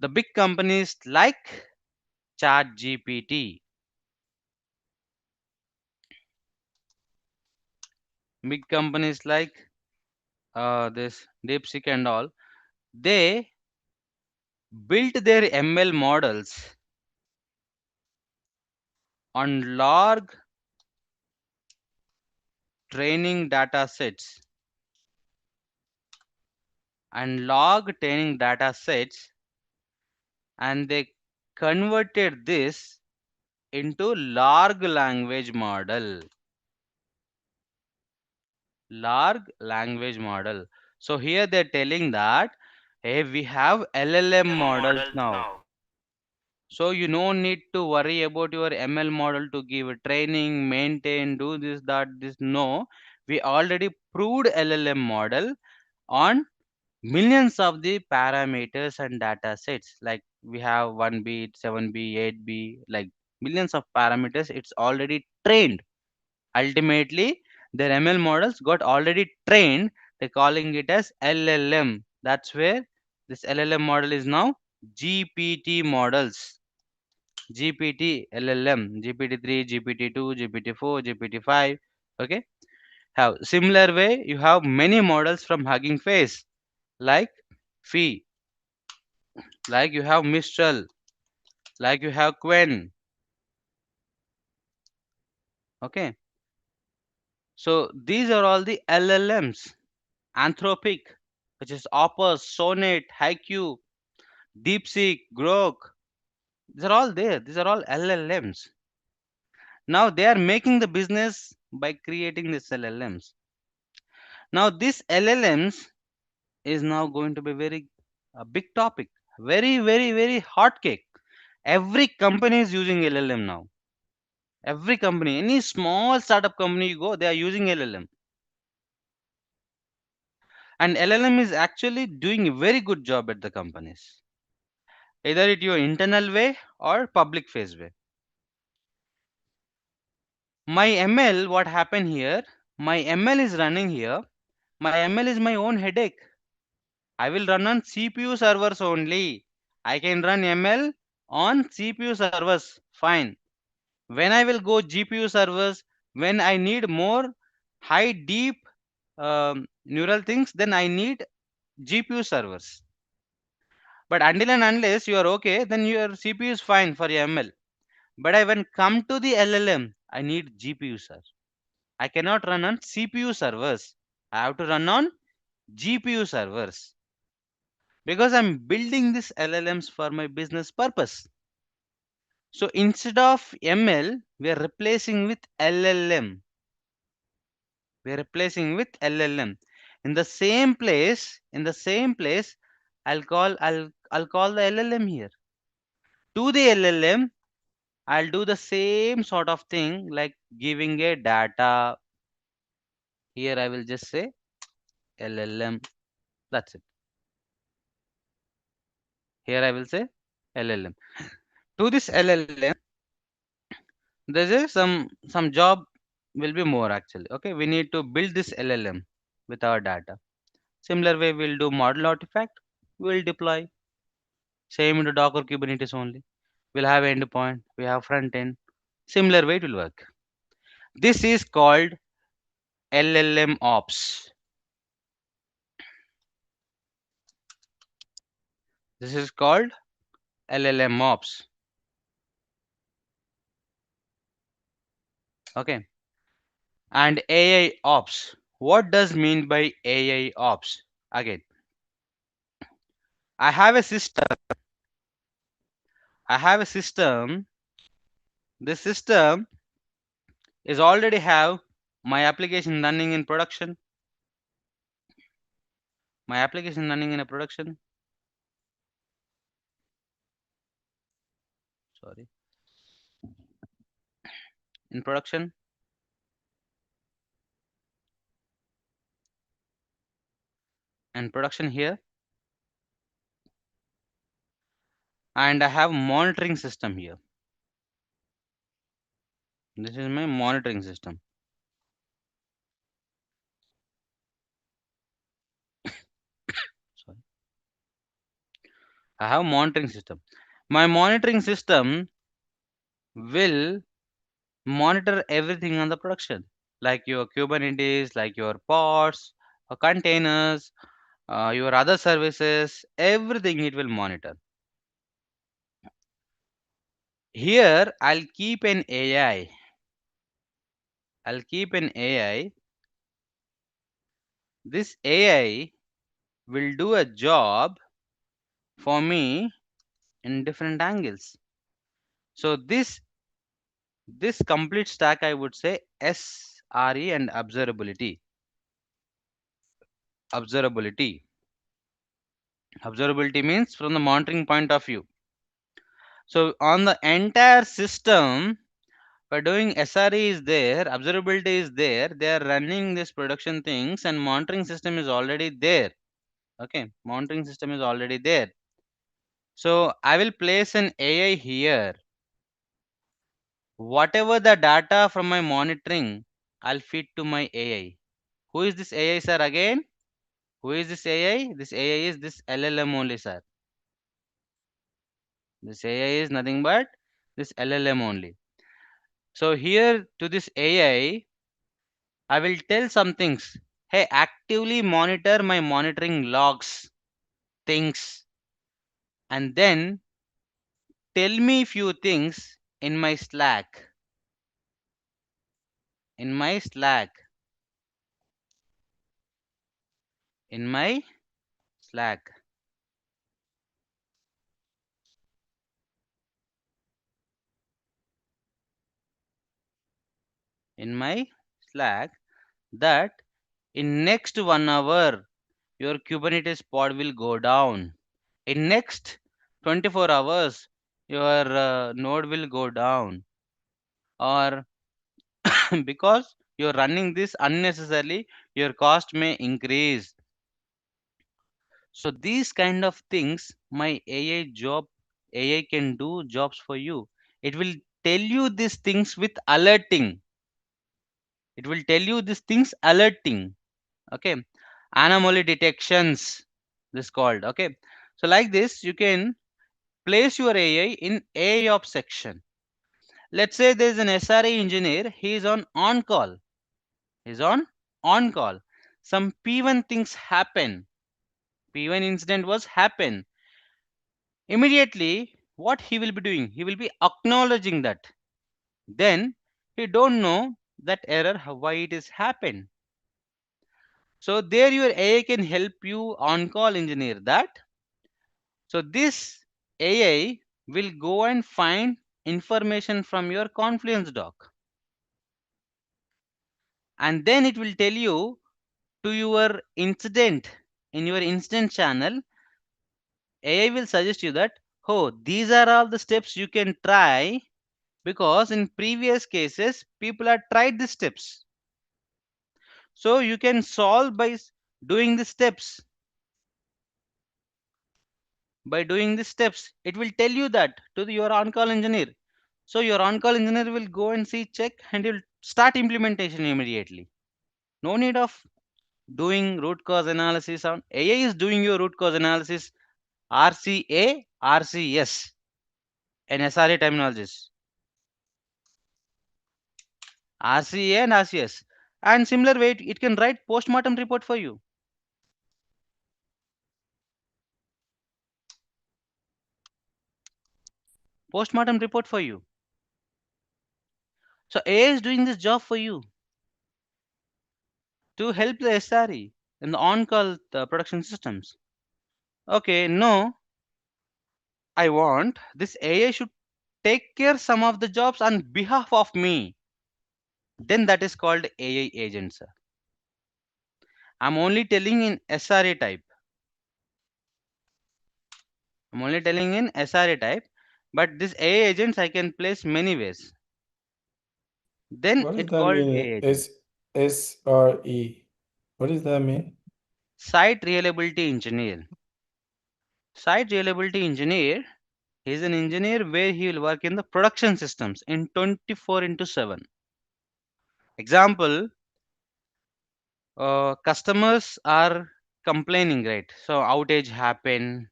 The big companies like chat gpt, big companies like this DeepSeek and all, they built their ML models on large training data sets, and log training data sets, and they converted this into large language model. Large language model. So here they're telling that, hey, we have LLM models now. So you don't need to worry about your ML model to give a training, maintain, do this, that, this. No, we already proved LLM model on millions of the parameters and data sets. Like we have 1B, 7B, 8B, like millions of parameters. It's already trained. Ultimately, their ML models got already trained. They're calling it as LLM. That's where this LLM model is now GPT models. GPT, LLM, GPT-3, GPT-2, GPT-4, GPT-5. Okay. Have similar way, you have many models from Hugging Face, like Phi, like you have Mistral, like you have Quen. Okay. So these are all the LLMs. Anthropic, which is Opus, Sonnet, Haiku, DeepSeek, Grok. These are all there. These are all LLMs. Now they are making the business by creating these LLMs. Now this LLMs is now going to be very a big topic, very hot cake. Every company is using LLM now. Every company, any small startup company you go, they are using LLM. And LLM is actually doing a very good job at the companies. Either it your internal way or public face way. My ML, what happened here? My ML is running here. My ML is my own headache. I will run on CPU servers only. I can run ML on CPU servers. Fine. When I will go GPU servers, when I need more high deep neural things, then I need GPU servers. But until and unless you are okay, then your CPU is fine for your ML. But I when come to the LLM, I need GPU, sir. I cannot run on CPU servers. I have to run on GPU servers because I'm building these LLMs for my business purpose. So instead of ML, we are replacing with LLM. We are replacing with LLM. In the same place, I'll call the LLM here. To the LLM, I'll do the same sort of thing like giving a data. Here I will just say LLM. That's it. Here I will say LLM. To this LLM, there is some job will be more actually. Okay, we need to build this LLM with our data. Similar way, we'll do model artifact. We'll deploy. Same into Docker Kubernetes only. We'll have endpoint. We have front end. Similar way it will work. This is called LLM Ops. This is called LLM Ops. Okay. And AI Ops. What does mean by AI Ops? Again, I have a system. I have a system. This system is already have my application running in production. My application running in a production. Sorry. In production. And production here. And I have monitoring system here. This is my monitoring system. Sorry. I have monitoring system. My monitoring system will monitor everything on the production, like your Kubernetes, like your pods, containers, your other services, everything it will monitor. Here, I'll keep an AI. I'll keep an AI. This AI will do a job for me in different angles. So this complete stack, I would say SRE and observability. Observability. Observability means from the monitoring point of view. So on the entire system, by doing SRE is there, observability is there, they are running this production things and monitoring system is already there. Okay, monitoring system is already there. So I will place an AI here. Whatever the data from my monitoring, I'll feed to my AI. Who is this AI, sir? Again, who is this AI? This AI is this LLM only, sir. This AI is nothing but this LLM only. So here to this AI, I will tell some things. Hey, actively monitor my monitoring logs, things, and then tell me few things in my Slack. In my Slack. In my Slack. In my Slack that in next 1 hour your Kubernetes pod will go down. In next 24 hours your node will go down, or because you're running this unnecessarily your cost may increase. So these kind of things my AI can do jobs for you. It will tell you these things with alerting. It will tell you these things alerting. Okay, anomaly detections, this called. Okay, so like this you can place your AI in AIOps section. Let's say there's an SRE engineer, he is on call. He's on call. Some P1 things happen. P1 incident was happen. Immediately, what he will be doing? He will be acknowledging that. Then he don't know that error why it is happened. So there your AI can help you on call engineer that. So this AI will go and find information from your Confluence doc. And then it will tell you to your incident in your incident channel. AI will suggest you that, oh, these are all the steps you can try because in previous cases people have tried the steps. So you can solve by doing the steps. By doing the steps, it will tell you that to your on-call engineer. So your on-call engineer will go and see, check, and he'll start implementation immediately. No need of doing root cause analysis. On AI is doing your root cause analysis, RCA, RCS, and SRA terminologies. RCA and RCS. And similar way, it can write postmortem report for you. Postmortem report for you. So AI is doing this job for you to help the SRE in the on-call production systems. Okay, no, I want this AI should take care some of the jobs on behalf of me. Then that is called AI agent, sir. I'm only telling in SRA type. I'm only telling in SRA type, but this AI agents I can place many ways. Then What does it that called mean? AI agent. SRE. What does that mean? Site reliability engineer. Site reliability engineer is an engineer where he will work in the production systems in 24 into 7. Example, customers are complaining, right? So outage happen,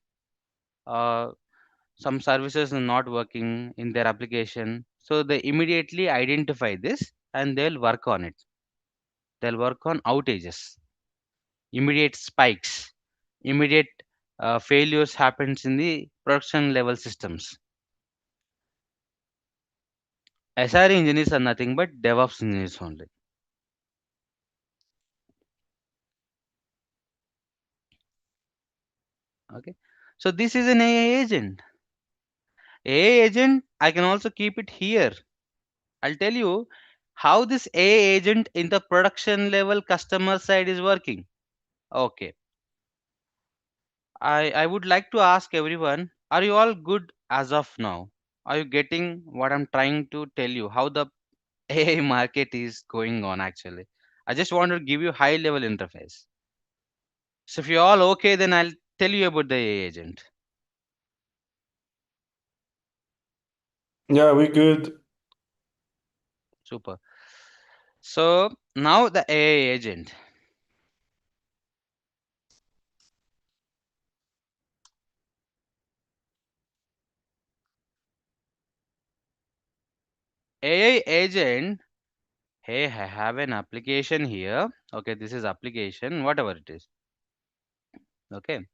uh, some services are not working in their application. So they immediately identify this and they'll work on it. They'll work on outages, immediate spikes, immediate failures happens in the production level systems. SRE engineers are nothing but DevOps engineers only. Okay. So this is an AI agent. AI agent, I can also keep it here. I'll tell you how this AI agent in the production level customer side is working. Okay. I would like to ask everyone, are you all good as of now? Are you getting what I'm trying to tell you? How the AI market is going on actually? I just want to give you high level interface. So if you're all okay, then I'll tell you about the AI agent. Yeah, we good. Super. So now the AI agent. AI agent, hey, I have an application here. Okay, this is application, whatever it is. Okay.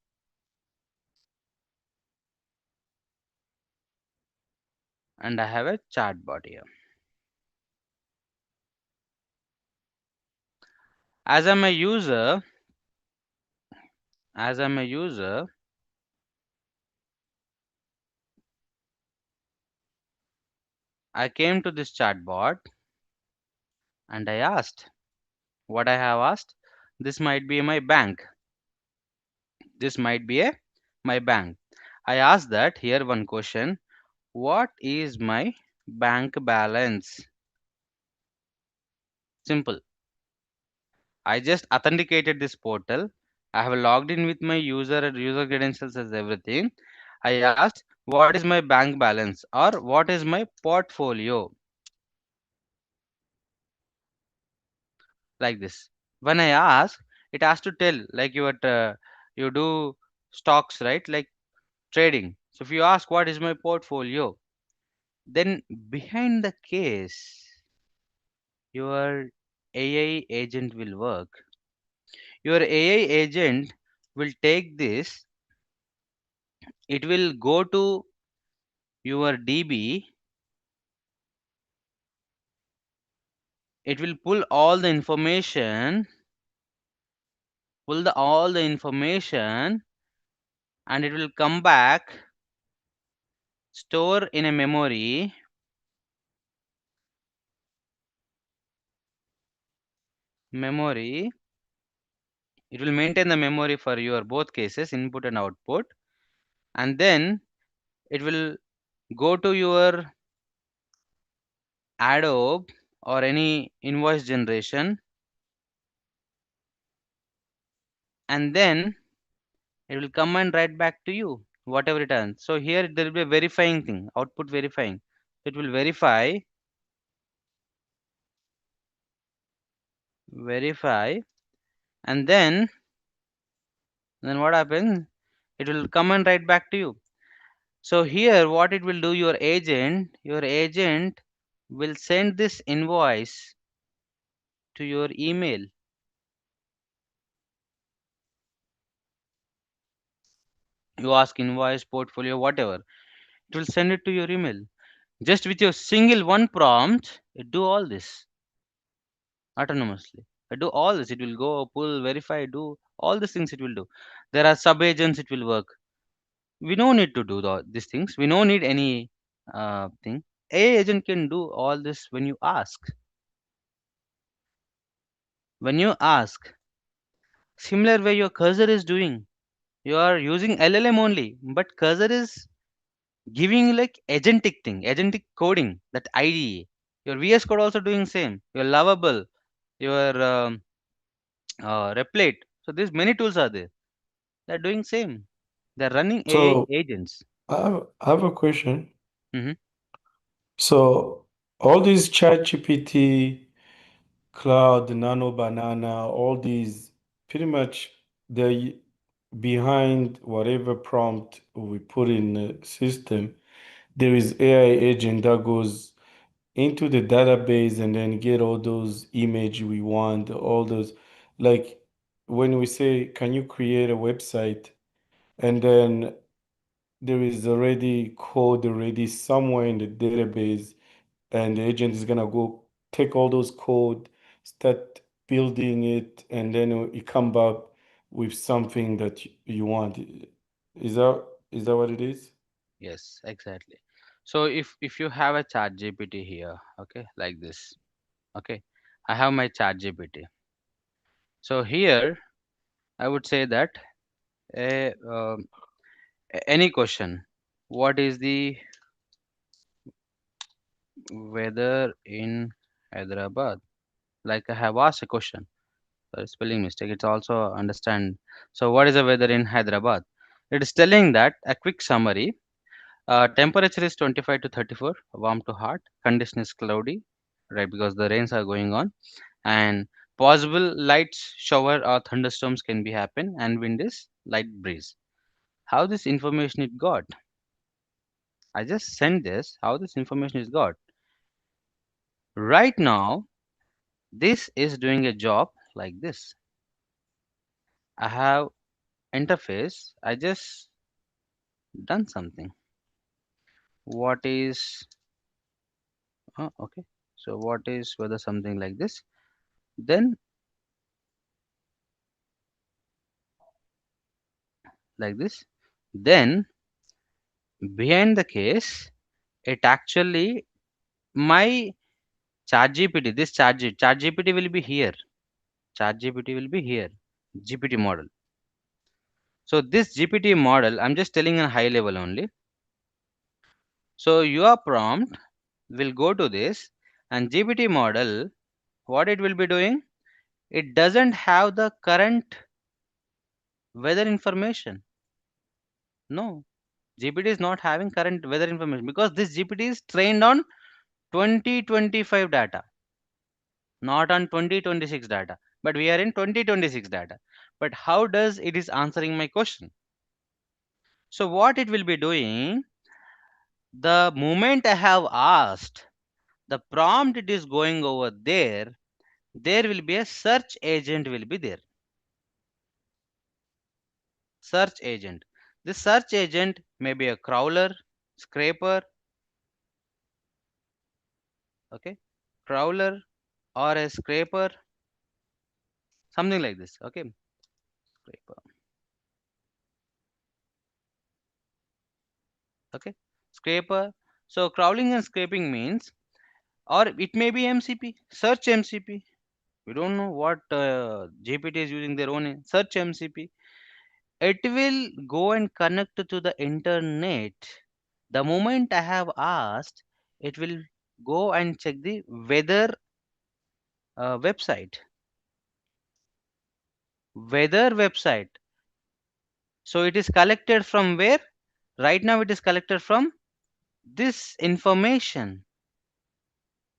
And I have a chatbot here. As I'm a user, as I'm a user, I came to this chatbot and I asked what I have asked. This might be my bank. This might be my bank. I asked that here one question. What is my bank balance? Simple. I just authenticated this portal. I have logged in with my user credentials as everything. I asked what is my bank balance or what is my portfolio, like this. When I ask, it has to tell like you do stocks, right? Like trading. So if you ask what is my portfolio, then behind the case, your AI agent will work. Your AI agent will take this, it will go to your DB, it will pull all the information, all the information, and it will come back, store in a memory, it will maintain the memory for your both cases, input and output, and then it will go to your Adobe or any invoice generation, and then it will come and write back to you whatever returns. So here there will be a verifying thing, output verifying. It will verify, and then what happens? It will come and write back to you. So here what it will do, your agent will send this invoice to your email. You ask invoice, portfolio, whatever, it will send it to your email. Just with your single one prompt, it do all this autonomously. It do all this. It will go pull, verify, do all these things. It will do. There are sub agents. It will work. We don't need to do these things. We don't need any thing. AI agent can do all this when you ask. When you ask, similar way your cursor is doing. You are using LLM only, but cursor is giving you like agentic thing, agentic coding, that IDE. Your VS Code also doing same. Your Lovable, your Replit. So these many tools are there. They're doing same. They're running AI So agents. I have a question. Hmm. So all these ChatGPT, Cloud, Nano Banana, all these pretty much they're behind whatever prompt we put in the system. There is AI agent that goes into the database and then get all those image we want, all those like when we say, can you create a website? And then there is already code already somewhere in the database, and the agent is gonna go take all those code, start building it, and then it come back with something that you want. Is that what it is? Yes, exactly. So if you have a chat GPT here, okay, like this, okay, I have my chat GPT. So here I would say that a, any question. What is the weather in Hyderabad? Like I have asked a question. Sorry, spelling mistake. It's also understand. So what is the weather in Hyderabad? It is telling that a quick summary. Temperature is 25 to 34, warm to hot. Condition is cloudy, right? Because the rains are going on, and possible light shower or thunderstorms can be happen, and wind is light breeze. How this information it got? I just sent this. How this information is got? Right now, this is doing a job like this. I have interface. I just done something. What is okay? So what is whether something like this? Then like this. Then behind the case, it actually my ChatGPT. This ChatGPT will be here. ChatGPT will be here. GPT model. So this GPT model, I'm just telling a high level only. So your prompt will go to this, and GPT model, what it will be doing? It doesn't have the current weather information. No, GPT is not having current weather information because this GPT is trained on 2025 data, not on 2026 data. But we are in 2026 data. But how does it is answering my question? So what it will be doing? The moment I have asked, the prompt it is going over there. There will be a search agent will be there. Search agent. This search agent may be a crawler, scraper, okay, crawler or a scraper, something like this, okay, scraper, okay, scraper. So crawling and scraping means, or it may be MCP, search MCP. We don't know what GPT is using their own search MCP. It will go and connect to the internet. The moment I have asked, it will Go and check the weather website. Weather website. So it is collected from where? Right now it is collected from this information.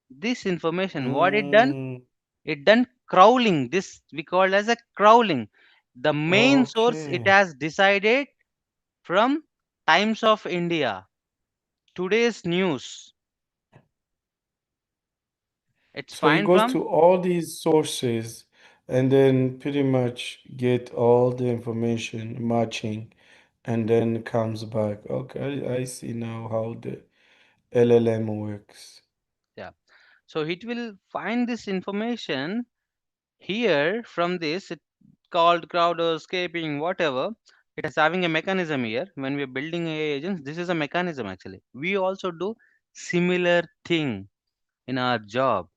This information. What it done? Mm, It done crawling. This we call as a crawling. The main source it okay. has decided from Times of India, today's news. It's So it fine goes from, to all these sources and then pretty much get all the information matching and then comes back. Okay, I see now how the LLM works. yeah. So it will find this information here from this. It called crowdescaping, whatever. It is having a mechanism here. When we are building AI agents, this is a mechanism actually. We also do similar thing in our job.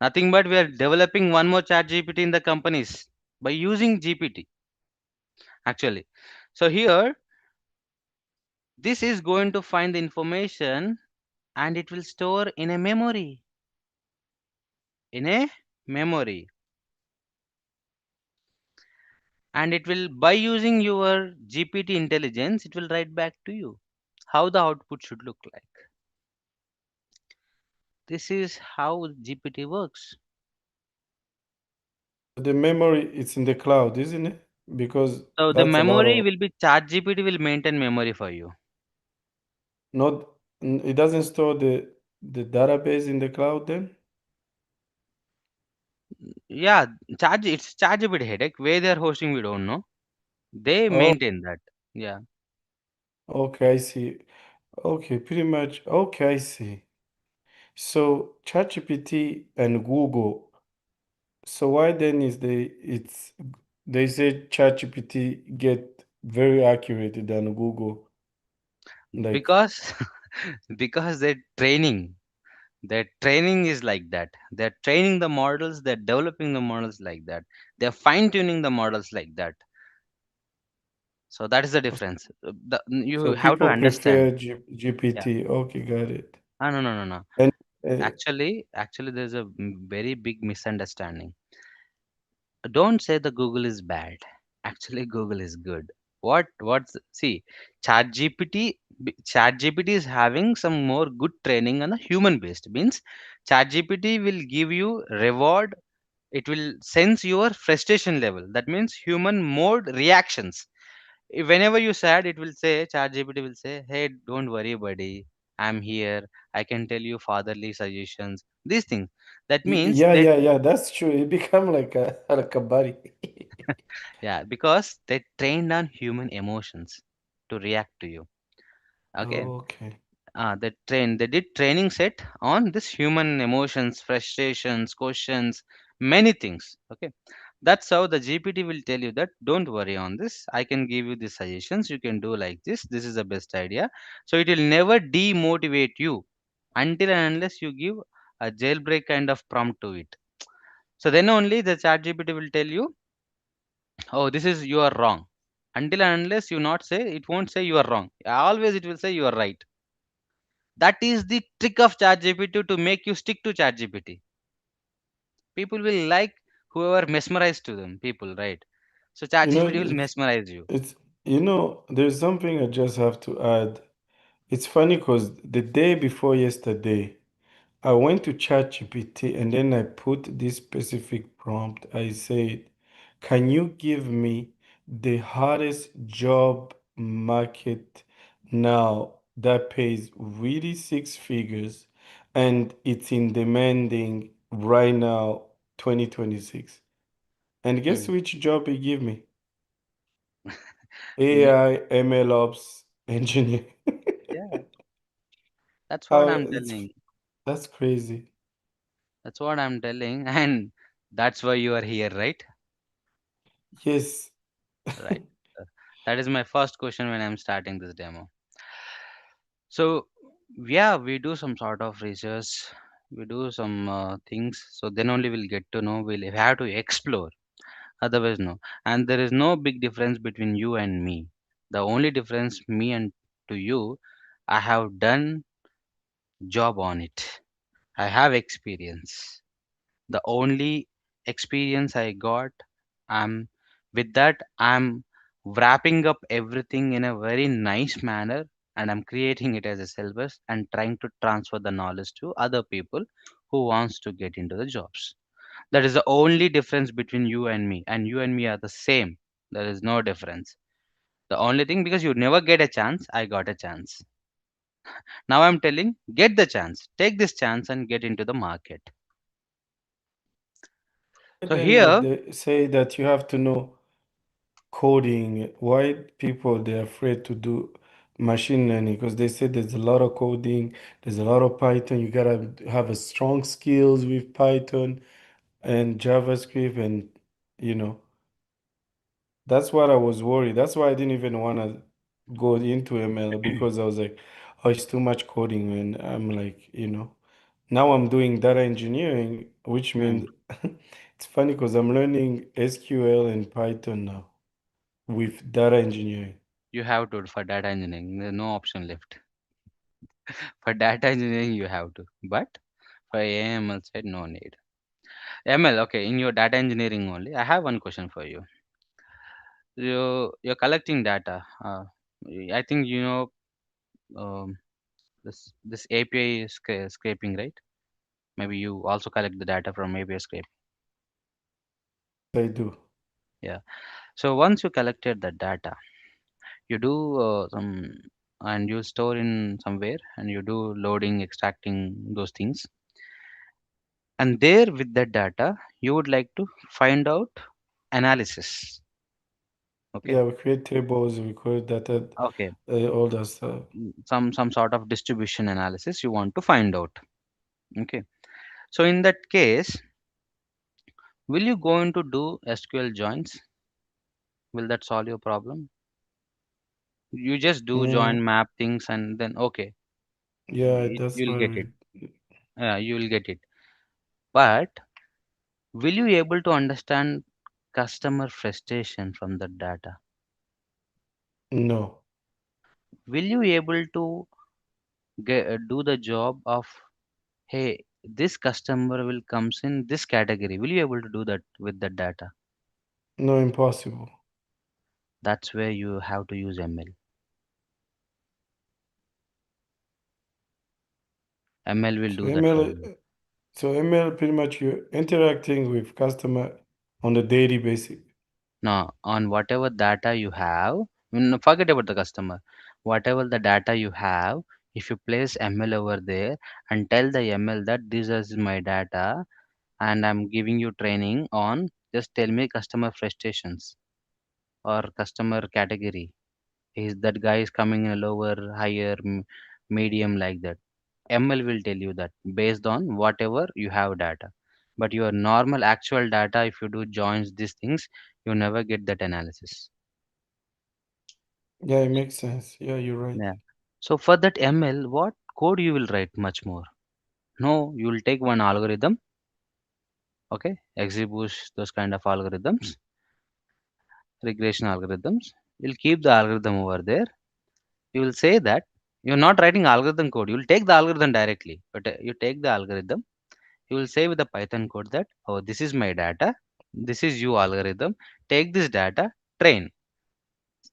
Nothing but we are developing one more chat GPT in the companies by using GPT actually. So here, this is going to find the information and it will store in a memory. In a memory. And it will, by using your GPT intelligence, it will write back to you how the output should look like. This is how GPT works. But the memory it's in the cloud, isn't it? Because So the that's a lot memory of will be chat GPT will maintain memory for you. not it doesn't store the database in the cloud then? Yeah, it's chat GPT headache. Where they are hosting, we don't know. They Oh, maintain that. Yeah. okay, I see. Okay, pretty much. Okay, I see. So ChatGPT and Google. So why then is they say ChatGPT get very accurate than Google? Like Because because their training is like that. They're training the models, they're developing the models like that. They're fine tuning the models like that. So that is the difference. You so have to people understand. prefer Yeah. GPT. Okay, got it. Ah, no, no, no, no. And uh, Actually, there's a very big misunderstanding. Don't say the Google is bad. Actually, Google is good. See, ChatGPT is having some more good training on a human based. Means ChatGPT will give you reward. It will sense your frustration level. That means human mode reactions. Whenever you sad, it will say, ChatGPT will say, hey, don't worry, buddy, I'm here, I can tell you fatherly suggestions, these things. That means yeah, that, yeah, yeah, that's true. It become like a buddy. yeah, because they trained on human emotions to react to you. Okay. Okay. They did training set on this human emotions, frustrations, questions, many things. Okay. That's how the GPT will tell you that don't worry on this. I can give you the suggestions. You can do like this. This is the best idea. So it will never demotivate you until and unless you give a jailbreak kind of prompt to it. So then only the chat GPT will tell you, oh, this is you are wrong. Until and unless you not say, it won't say you are wrong. Always it will say you are right. That is the trick of ChatGPT to make you stick to ChatGPT. People will like whoever mesmerized to them. People, right? So You know, ChatGPT will mesmerize you. it's there's something I just have to add. It's funny because the day before yesterday, I went to ChatGPT and then I put this specific prompt. I said, "Can you give me the hardest job market now that pays really six figures and it's in demanding right now, 2026?" And guess Hmm. which job he gave me? Me, AI MLOps engineer. yeah, that's what How I'm it's telling. That's crazy. That's what I'm telling, and that's why you are here, right? Yes. Right. Uh, That is my first question when I'm starting this demo. So, yeah, we do some sort of research, we do some things, so then only we'll get to know. We'll have to explore. Otherwise, no. And there is no big difference between you and me. The only difference me and to you, I have done job on it. I have experience. The only experience I got, I'm with that, I'm wrapping up everything in a very nice manner, and I'm creating it as a syllabus and trying to transfer the knowledge to other people who wants to get into the jobs. That is the only difference between you and me, and you and me are the same. There is no difference. The only thing, because you never get a chance, I got a chance. Now I'm telling, get the chance, take this chance and get into the market. So Then here, they say that you have to know coding. Why people they're afraid to do machine learning? Because they say there's a lot of coding, there's a lot of Python. You gotta have a strong skills with Python and JavaScript, and you know that's what I was worried. That's why I didn't even want to go into ML because I was like, oh, it's too much coding. And I'm like, now I'm doing data engineering, which hmm, means it's funny because I'm learning SQL and Python now with data engineering. you have to for data engineering. There's no option left. For data engineering, you have to. But for AML side, no need. ML, okay, in your data engineering only, I have one question for you. You're collecting data. I think you know um, this API scraping, right? Maybe you also collect the data from API scrape. I do. Yeah. So once you collected the data, you do some and you store in somewhere and you do loading, extracting those things. And there with that data, you would like to find out analysis. Okay. Yeah, we create tables, we create data, Okay. all that stuff. Some sort of distribution analysis you want to find out. Okay. So in that case, will you go into do SQL joins? Will that solve your problem? You just do Mm, join map things and then okay, yeah, that's you'll why get it. we. Yeah, you will get it. But will you able to understand customer frustration from the data? No, Will you able to do the job of, hey, this customer will comes in this category? Will you able to do that with the data? no, impossible. That's where you have to use ML. ML will So do that for ML, you. so ML pretty much you're interacting with customer on a daily basis. Now, on whatever data you have, forget about the customer. Whatever the data you have, if you place ML over there and tell the ML that this is my data and I'm giving you training on, just tell me customer frustrations or customer category. Is that guy is coming in a lower, higher, medium, like that? ML will tell you that based on whatever you have data. But your normal actual data, if you do joins these things, you never get that analysis. Yeah, it makes sense. Yeah, you're right. Yeah. So for that ML, what code you will write much more? No, you will take one algorithm, okay, execute those kind of algorithms, regression algorithms. You'll keep the algorithm over there. You will say that you're not writing algorithm code. You will take the algorithm directly, but you take the algorithm. You will say with the Python code that, oh, this is my data. This is you algorithm. Take this data, train.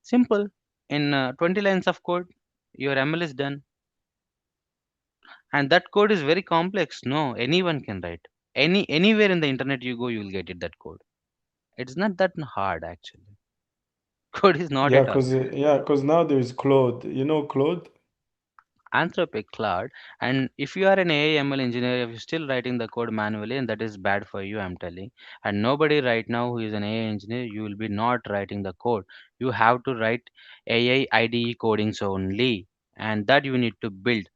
Simple. In 20 lines of code, your ML is done. And that code is very complex. No, anyone can write. Anywhere in the internet you go, you will get it that code. It's not that hard actually. Code is not Yeah, at all. cause now there's Claude. You know Claude? Anthropic cloud, and if you are an AI ML engineer, if you're still writing the code manually, and that is bad for you, I'm telling. And nobody right now who is an AI engineer, you will be not writing the code. You have to write AI IDE codings only, and that you need to build.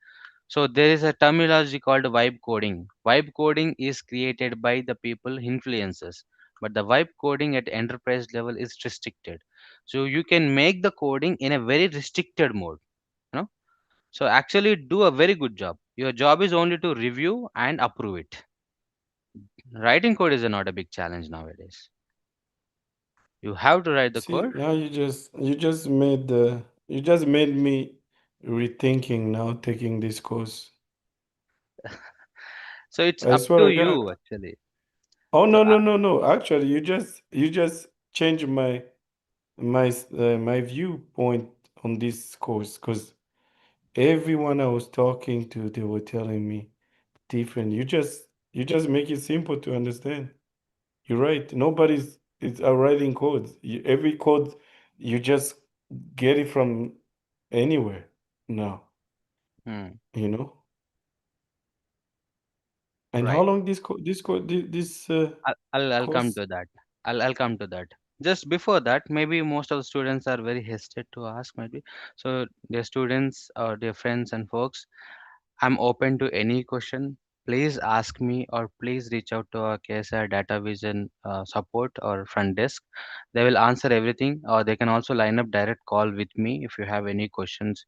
So there is a terminology called vibe coding. Vibe coding is created by the people influencers, but the vibe coding at enterprise level is restricted. So you can make the coding in a very restricted mode. You know, so actually do a very good job. Your job is only to review and approve it. Writing code is not a big challenge nowadays. You have to write the See, code. now you just made me rethinking now taking this course. So it's I up swear to to God. you actually. Oh So no. Actually, you just changed my viewpoint on this course, because everyone I was talking to, they were telling me different. You just make it simple to understand. You're right. Nobody's is writing codes. Every code you just get it from anywhere now, hmm, you know. And how right. long this I'll come course? to that. I'll come to that. Just before that, maybe most of the students are very hesitant to ask, maybe. So their students or their friends and folks, I'm open to any question. Please ask me or please reach out to our KSR Data Vision support or front desk. They will answer everything, or they can also line up direct call with me if you have any questions.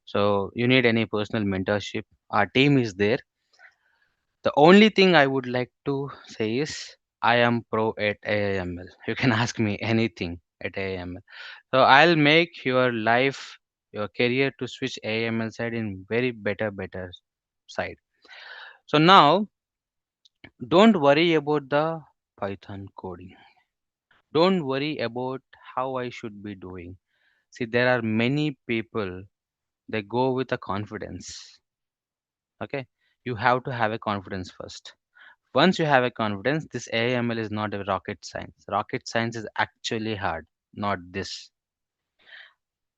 So you need any personal mentorship, our team is there. The only thing I would like to say is I am pro at AIML. You can ask me anything at AIML. So I'll make your life, your career to switch AIML side in very better side. So now don't worry about the Python coding. Don't worry about how I should be doing. See, there are many people, they go with a confidence. Okay. You have to have a confidence first. Once you have a confidence, this AIML is not a rocket science. Rocket science is actually hard, not this.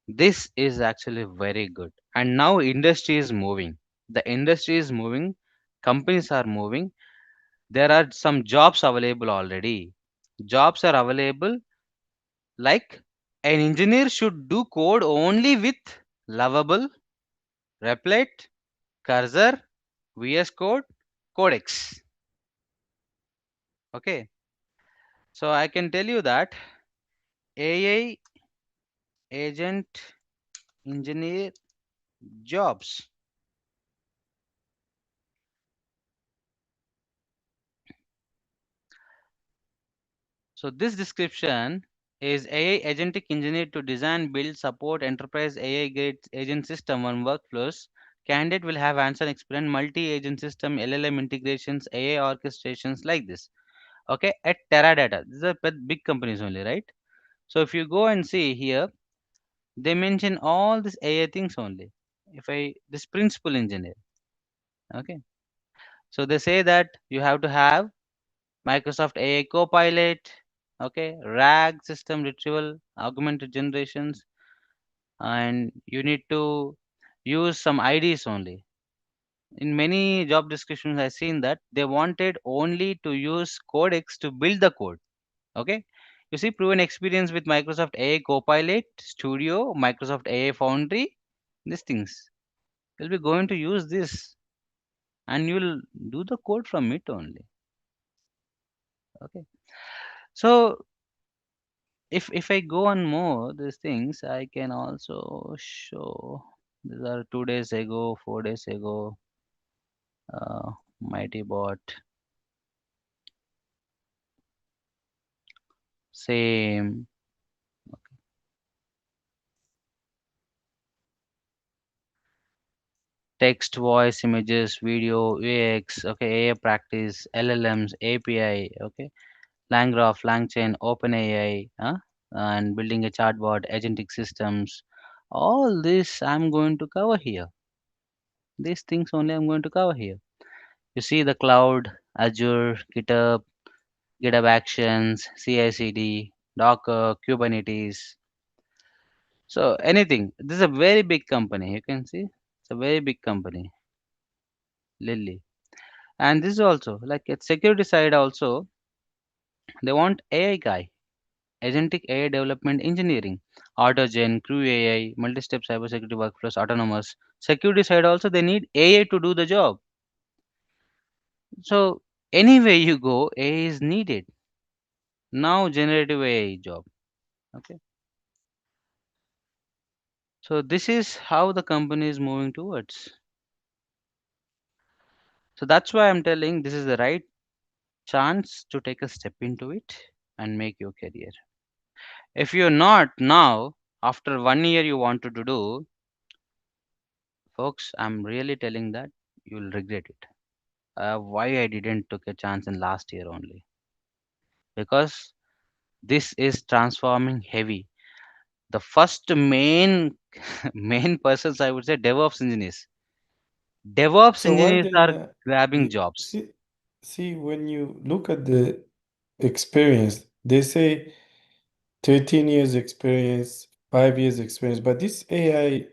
This is actually very good. And now industry is moving. The industry is moving. Companies are moving. There are some jobs available already. Jobs are available like an engineer should do code only with Lovable, Replit, Cursor, VS Code, Codex. Okay. So I can tell you that AI agent engineer jobs. So this description is AI agentic engineer to design, build, support enterprise AI grade agent system on workflows. Candidate will have hands-on experience, multi-agent system, LLM integrations, AI orchestrations like this. Okay, at Teradata, these are big companies only, right? So if you go and see here, they mention all these AI things only. If I this principal engineer, okay. So they say that you have to have Microsoft AI Copilot, okay, RAG system retrieval, augmented generations, and you need to use some IDs only. In many job descriptions, I've seen that they wanted only to use Codex to build the code. Okay, you see, proven experience with Microsoft AI Copilot, Studio, Microsoft AI Foundry, these things. You'll be going to use this, and you'll do the code from it only. Okay, so if I go on more these things, I can also show. These are 2 days ago, 4 days ago. Mighty bot, same text, voice, images, video, UX. Okay, AI practice, LLMs, API. Okay, LangGraph, LangChain, OpenAI, and building a chatbot, agentic systems. All this I'm going to cover here. These things only I'm going to cover here. You see the cloud, Azure, GitHub Actions, CI/CD, Docker, Kubernetes. So anything. This is a very big company. You can see it's a very big company, Lilly. And this is also like at security side also they want AI guy, agentic AI development engineering, AutoGen, Crew AI, multi-step cybersecurity workflows, autonomous. Security side also they need AI to do the job. So anyway you go, AI is needed. Now generative AI job. Okay. So this is how the company is moving towards. So that's why I'm telling this is the right chance to take a step into it and make your career. If you're not now, after 1 year you wanted to do, folks, I'm really telling that you'll regret it. Why I didn't took a chance in last year only? Because this is transforming heavy. The first main main persons, I would say, DevOps engineers. DevOps So why engineers then, are grabbing jobs. see, when you look at the experience, they say 13 years experience, 5 years experience, but this AI,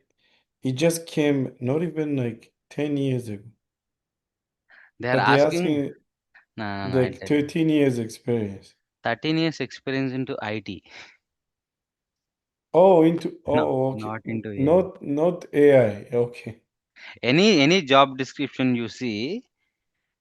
it just came not even like 10 years ago, They are but they're asking, asking no, no, no, I'll like tell you. 13 years experience. 13 years experience into IT. Oh, No, okay. not into AI. Not AI. Okay. Any job description you see,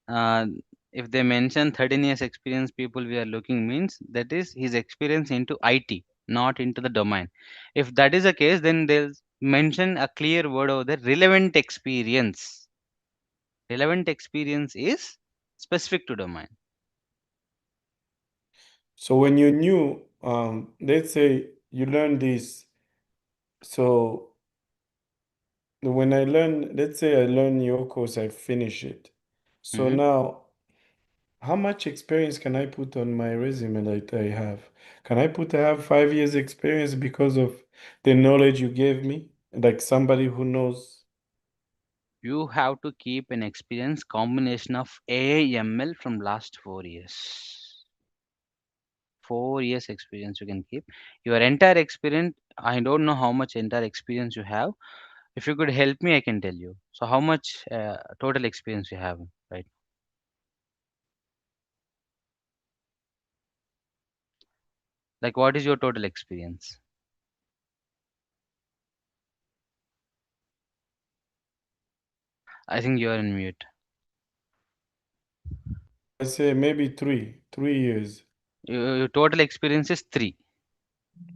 uh, if they mention 13 years experience, people we are looking means that is his experience into IT, not into the domain. If that is the case, then they'll mention a clear word over there, relevant experience. Relevant experience is specific to domain. So when you're new, let's say you learn this. So when I learn, let's say I learn your course, I finish it. So Mhm. now, how much experience can I put on my resume that I have? Can I put I have 5 years experience because of the knowledge you gave me? Like somebody who knows. You have to keep an experience combination of AI ML from last 4 years. 4 years experience you can keep. Your entire experience, I don't know how much entire experience you have. If you could help me, I can tell you. So how much total experience you have, right? Like what is your total experience? I think you are in mute. I say maybe 3 years. Your total experience is 3.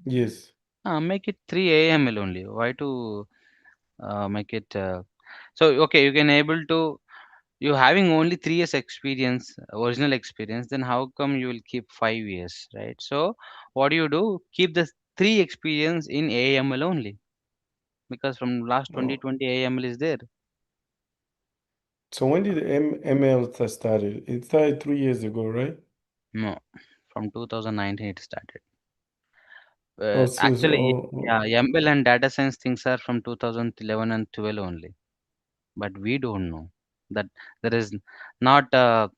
Yes. Make it 3 AML only. Why to make it? So okay, you can able to. You having only 3 years experience, original experience. Then how come you will keep 5 years, right? So what do you do? Keep the 3 experience in AML only, because from last Oh. 2020 AML is there. So when did ML started? It started 3 years ago, right? No, from 2019 it started. Oh, since Actually, oh, yeah, ML and data science things are from 2011 and 12 only. But we don't know that there is not the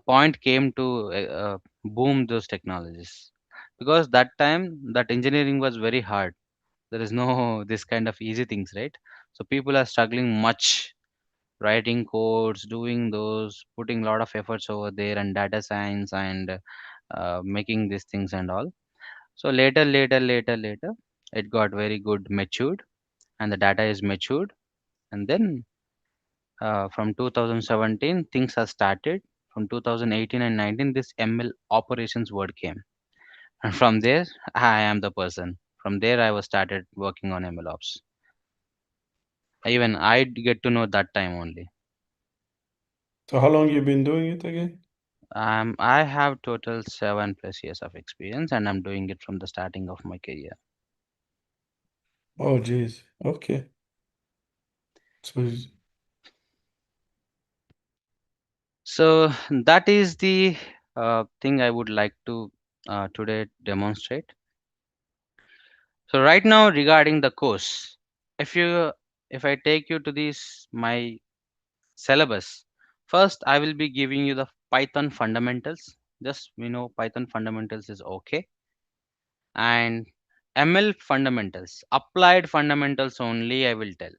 point came to boom those technologies, because that time that engineering was very hard. There is no this kind of easy things, right? So people are struggling much, writing codes, doing those, putting a lot of efforts over there, and data science, and making these things and all. So later it got very good matured, and the data is matured. And then from 2017 things have started. From 2018 and 19 this ML operations word came, and from there I am the person. From there I was started working on MLOps. Even I get to know that time only. so how long you been doing it again? I have total 7+ years of experience, and I'm doing it from the starting of my career. Oh, geez. Okay. So So that is the thing I would like to today demonstrate. So right now regarding the course, if you if I take you to this my syllabus, first I will be giving you the Python fundamentals. Just we know Python fundamentals is okay, and ML fundamentals, applied fundamentals only I will tell,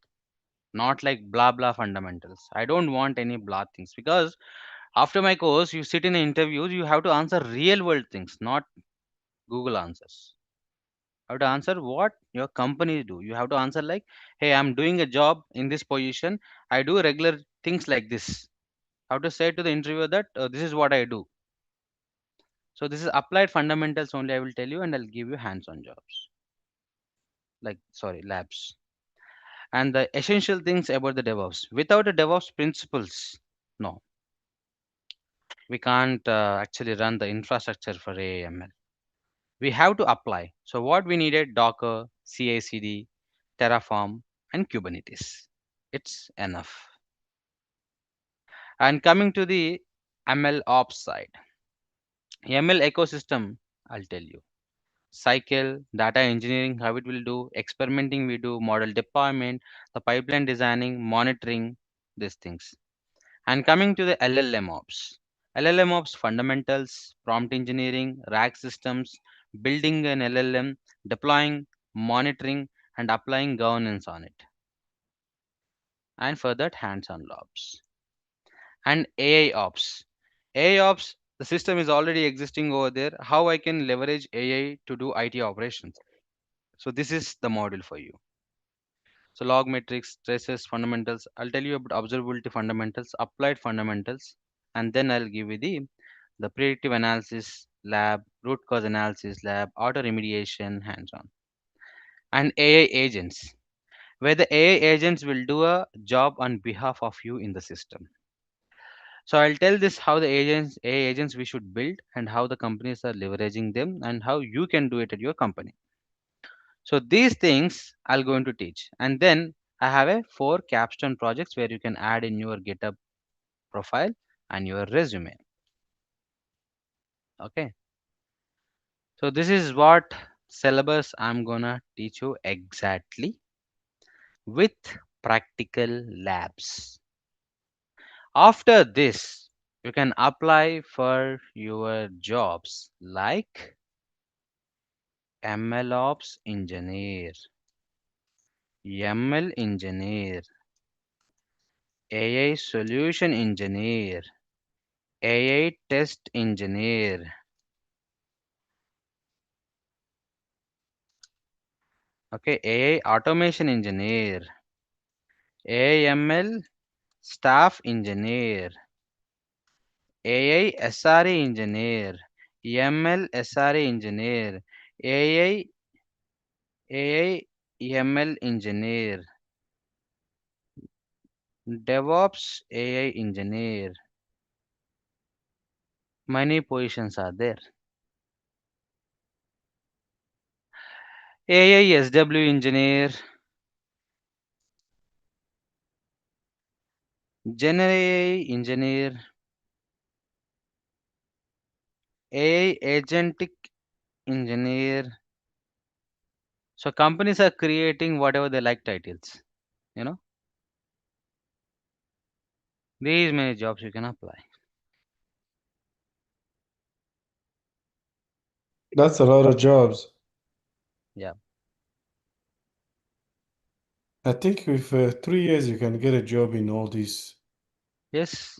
not like blah blah fundamentals. I don't want any blah things, because after my course you sit in interviews, you have to answer real world things, not Google answers. You have to answer what your company do. You have to answer like, hey, I'm doing a job in this position, I do regular things like this. How to say to the interviewer that this is what I do. So this is applied fundamentals only I will tell you, and I'll give you hands-on jobs, like sorry, labs, and the essential things about the DevOps. Without the DevOps principles, no, we can't actually run the infrastructure for AML. We have to apply. So what we needed: Docker, CI/CD, Terraform, and Kubernetes. It's enough. And coming to the ML ops side, ML ecosystem, I'll tell you. Cycle, data engineering, how it will do, experimenting we do, model deployment, the pipeline designing, monitoring, these things. And coming to the LLM ops. LLM ops fundamentals, prompt engineering, rack systems, building an LLM, deploying, monitoring, and applying governance on it. And for that, hands-on labs. And AI ops. AI ops, the system is already existing over there. How I can leverage AI to do IT operations. So this is the module for you. So log metrics, traces, fundamentals. I'll tell you about observability fundamentals, applied fundamentals, and then I'll give you the predictive analysis lab, root cause analysis lab, auto remediation, hands-on, and AI agents, where the AI agents will do a job on behalf of you in the system. So I'll tell this how the AI agents we should build and how the companies are leveraging them and how you can do it at your company. So these things I'll going to teach. And then I have a 4 capstone projects where you can add in your GitHub profile and your resume. Okay. So this is what syllabus I'm gonna teach you exactly with practical labs. After this, you can apply for your jobs like MLOps engineer, ML engineer, AI solution engineer, AI test engineer, okay, AI automation engineer, AIML staff engineer, AI SRE engineer, ML SRE engineer, AI AI ML engineer, DevOps AI engineer. Many positions are there. AI SW engineer, Gen AI engineer, AI agentic engineer. So companies are creating whatever they like titles. You know, these many jobs you can apply. That's a lot of jobs. Yeah. I think with 3 years you can get a job in all these. Yes.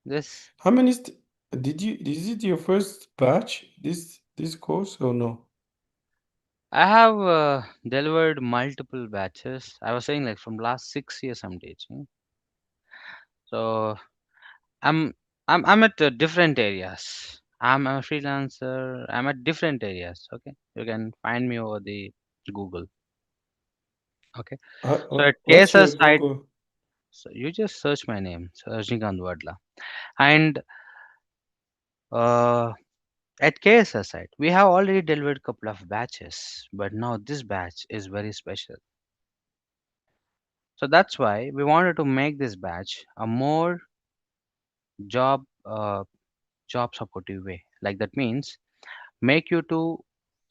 Yes. How many is it your first batch, this course or no? I have delivered multiple batches. I was saying like from last 6 years I'm teaching. So I'm I'm at different areas. I'm a freelancer. I'm at different areas. Okay, you can find me over the Google. Okay, so at What's your KSS site, Google? so you just search my name, so Rajnikant Wadla, and uh, at KSS site we have already delivered a couple of batches, but now this batch is very special. So that's why we wanted to make this batch a more job job supportive way. Like that means make you to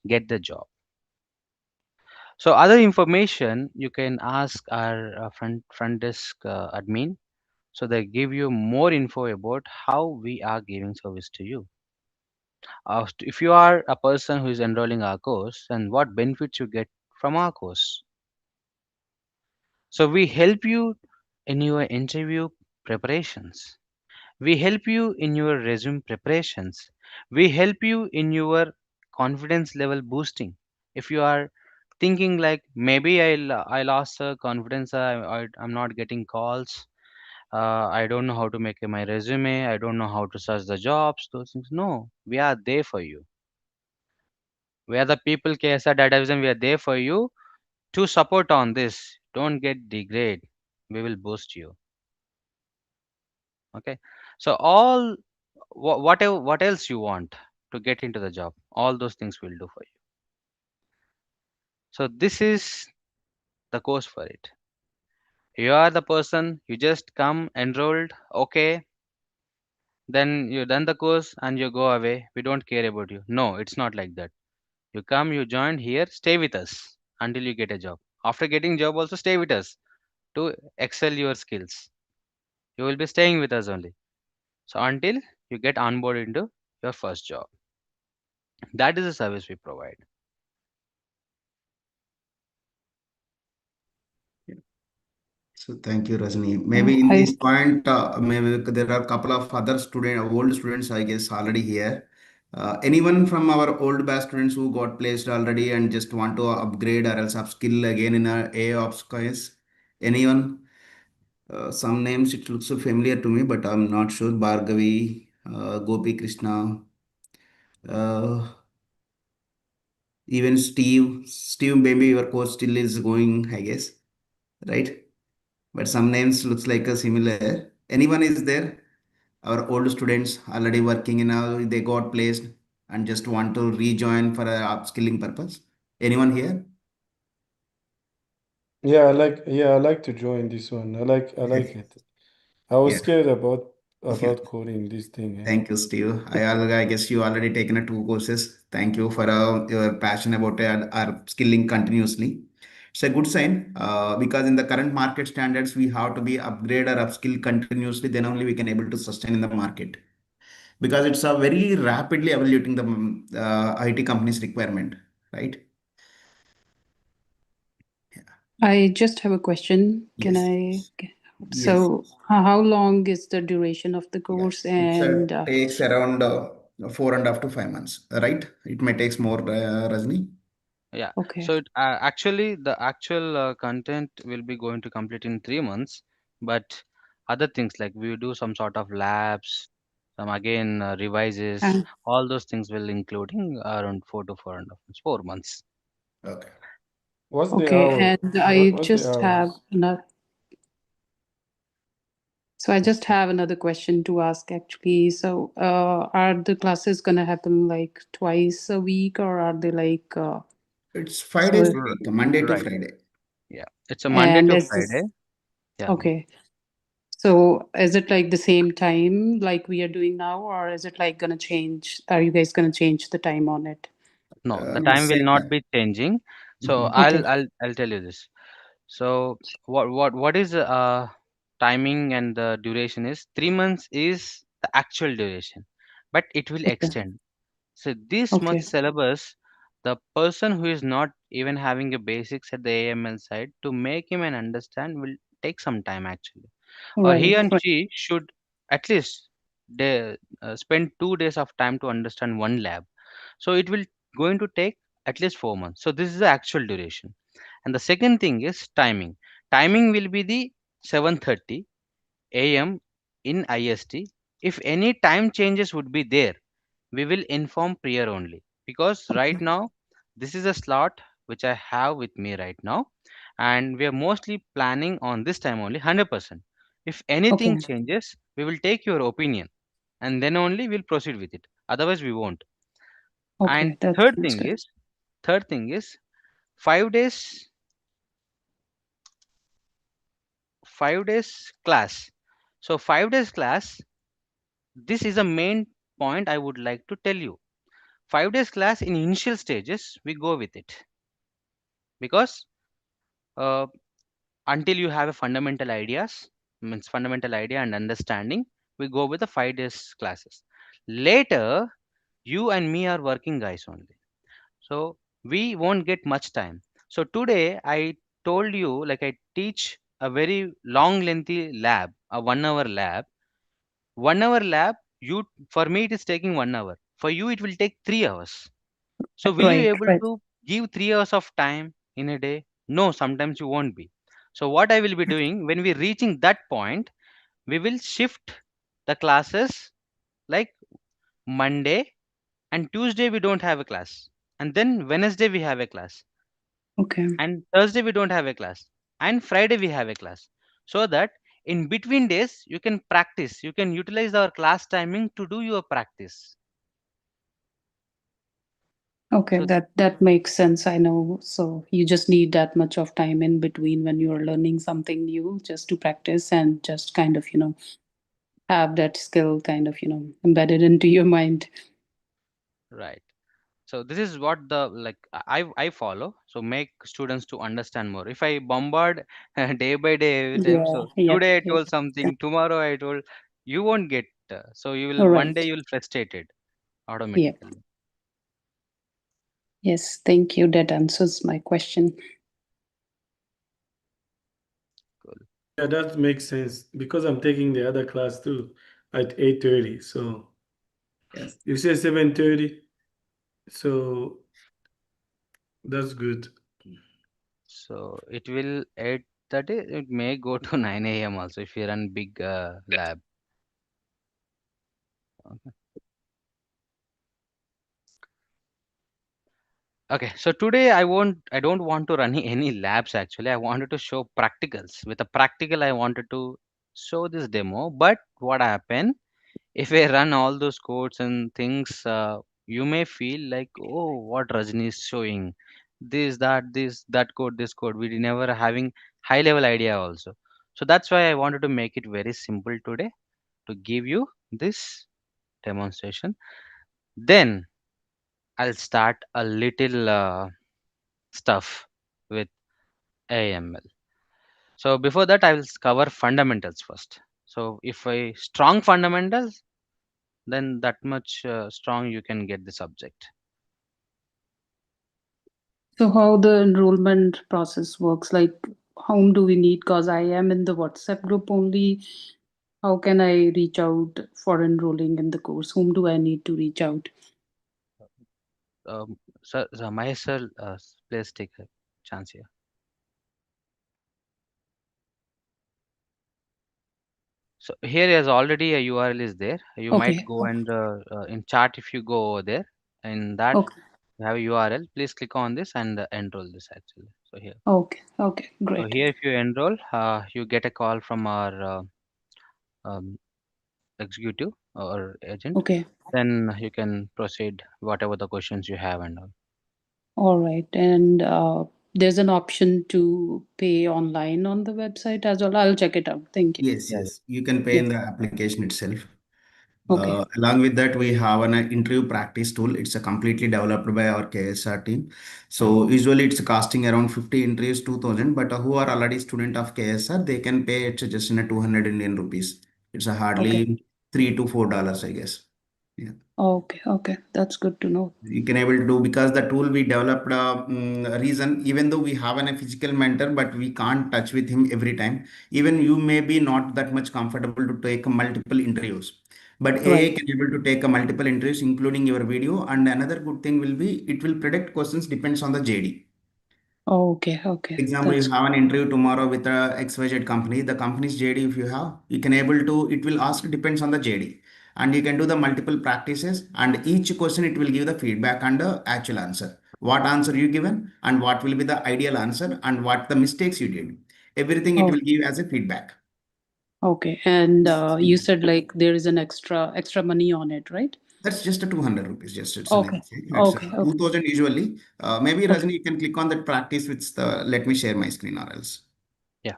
get the job. So other information you can ask our front desk admin. So they give you more info about how we are giving service to you. If you are a person who is enrolling our course, then what benefits you get from our course. So we help you in your interview preparations. We help you in your resume preparations. We help you in your confidence level boosting. If you are thinking like maybe I lost confidence, I'm not getting calls. I don't know how to make my resume. I don't know how to search the jobs. Those things. No, we are there for you. We are the people KSR data vision. We are there for you to support on this. Don't get degrade. We will boost you. Okay. So all whatever what else you want to get into the job, all those things we'll do for you. So this is the course for it. You are the person, you just come, enrolled, okay, then you done the course and you go away. We don't care about you. No, it's not like that. You come, you join here, stay with us until you get a job. After getting job also stay with us to excel your skills. You will be staying with us only. So until you get onboarded into your first job. That is the service we provide. So thank you, Rajni. Maybe in I this point, maybe there are a couple of other old students, I guess, already here. Anyone from our old batch students who got placed already and just want to upgrade or else upskill again in a AIOps case? Anyone? Some names it looks so familiar to me, but I'm not sure. Bhargavi, Gopi Krishna, uh, even Steve. Steve, maybe your course still is going, I guess, right? But some names looks like a similar. Anyone is there? Our old students already working in a, they got placed and just want to rejoin for a upskilling purpose. Anyone here? I like to join this one. I like it. I was Yeah. scared about coding this thing. Yeah. Thank you, Steve. I guess you already taken a two courses. Thank you for your passion about our skilling continuously. It's a good sign because in the current market standards, we have to be upgrade or upskill continuously. Then only we can able to sustain in the market because it's a very rapidly evaluating the IT company's requirement, right? I just have a question. Can Yes. I? Yes. So, how long is the duration of the Yeah. course? It's And takes around 4.5 to 5 months, right? It may takes more, Rajni. Yeah. okay, So actually, the actual content will be going to complete in 3 months, but other things like we will do some sort of labs, some again revises, and all those things will including around 4 to 4.5 months, 4 months. Okay. What's the okay, hour? and I What's the just have hours? another. So I just have another question to ask actually. So, are the classes gonna happen like twice a week, or are they like It's 5 days so? a R- week, Monday to Right. Friday. Yeah. It's a Monday And to is Friday. this Yeah. okay? So is it like the same time like we are doing now, or is it like gonna change? Are you guys gonna change the time on it? No, the No, time will same not time. be changing. So Mhm. Okay, I'll tell you this. So what is timing and the duration is 3 months is the actual duration, but it will okay, extend. So this much okay. syllabus, the person who is not even having a basics at the AML side to make him and understand will take some time actually. He Right, and right. she should at least spend 2 days of time to understand one lab. So it will going to take at least 4 months. So this is the actual duration. And the second thing is timing. Timing will be the 7:30 a.m. in IST. If any time changes would be there, we will inform prior only, because right Okay, now this is a slot which I have with me right now, and we are mostly planning on this time only 100%. If anything okay, changes, we will take your opinion and then only we'll proceed with it. Otherwise, we won't. And okay. That sounds good. third thing is 5 days 5 days class. So 5 days class, this is a main point I would like to tell you. 5 days class in initial stages we go with it because uh, until you have a fundamental ideas, means fundamental idea and understanding, we go with the 5 days classes. Later, you and me are working guys only, so we won't get much time. So today I told you like I teach a very long lengthy lab, a 1 hour lab. 1 hour lab, you for me it is taking 1 hour, for you it will take 3 hours. So will you Right, able right. to give 3 hours of time in a day? No, sometimes you won't be. So what I will be doing when we reaching that point, we will shift the classes like Monday and Tuesday we don't have a class, and then Wednesday we have a class, Okay, and Thursday we don't have a class, and Friday we have a class, so that in between days you can practice, you can utilize our class timing to do your practice. Okay, So that makes sense. I know. So you just need that much of time in between when you're learning something new, just to practice and just kind of, have that skill kind of, embedded into your mind. right. So this is what the like I follow. So make students to understand more. If I bombard day by day every time, Yeah, so yep, today I yep. told something, tomorrow I told, you won't get. So you will All one day right. you will frustrated Yeah. automatically. Yes, thank you. That answers my question. Cool. Yeah, that makes sense because I'm taking the other class too at 8:30. So Yes. you say 7:30, so that's good. So it will 8:30. It may go to 9 a.m. also if you run big lab. Okay, so today I don't want to run any labs actually. I wanted to show practicals. With a practical, I wanted to show this demo. But what happened if I run all those codes and things? You may feel like, oh, what Rajni is showing, this, that code, this code. We never having high level idea also. So that's why I wanted to make it very simple today to give you this demonstration. Then I'll start a little. Stuff with AML. So before that, I will cover fundamentals first. So if I strong fundamentals, then that much strong you can get the subject. So how the enrollment process works, like whom do we need? Because I am in the WhatsApp group only. How can I reach out for enrolling in the course? Whom do I need to reach out? So Mahesh sir, please take a chance here. So here is already a URL is there. You might Okay. go and in chat if you go over there. In that Okay. you have a URL. Please click on this and enroll this actually. So here. Okay. Okay. So Great. here if you enroll, you get a call from our um, executive or agent, Okay. then you can proceed whatever the questions you have and all. All right. And there's an option to pay online on the website as well. I'll check it out. Thank you. Yes, Yeah. yes. You can pay Yeah. in the application itself. Okay. Along with that, we have an interview practice tool. It's a completely developed by our KSR team. So usually it's costing around 50 interviews, 2000, but who are already student of KSR, they can pay it just in a 200 Indian rupees. It's a Okay. hardly $3 to $4, I guess. Yeah. Okay. Okay. That's good to know. You can able to do because the tool we developed reason even though we have a physical mentor but we can't touch with him every time, even you may be not that much comfortable to take multiple interviews, but AI Right. can able to take a multiple interviews including your video. And another good thing will be it will predict questions depends on the JD. Okay. Okay. Example, you That's have an interview tomorrow with a XYZ company. The company's JD, if you have, you can able to, it will ask depends on the JD. And you can do the multiple practices and each question it will give the feedback and the actual answer. What answer you given and what will be the ideal answer and what the mistakes you did. Everything it oh, will give as a feedback. okay. And you said like there is an extra money on it, right? That's just a 200 rupees. Just it's an Okay. exchange. It's Okay. Okay. 2000 usually. Maybe Okay. Rajni, you can click on that practice with the, let me share my screen or else. Yeah.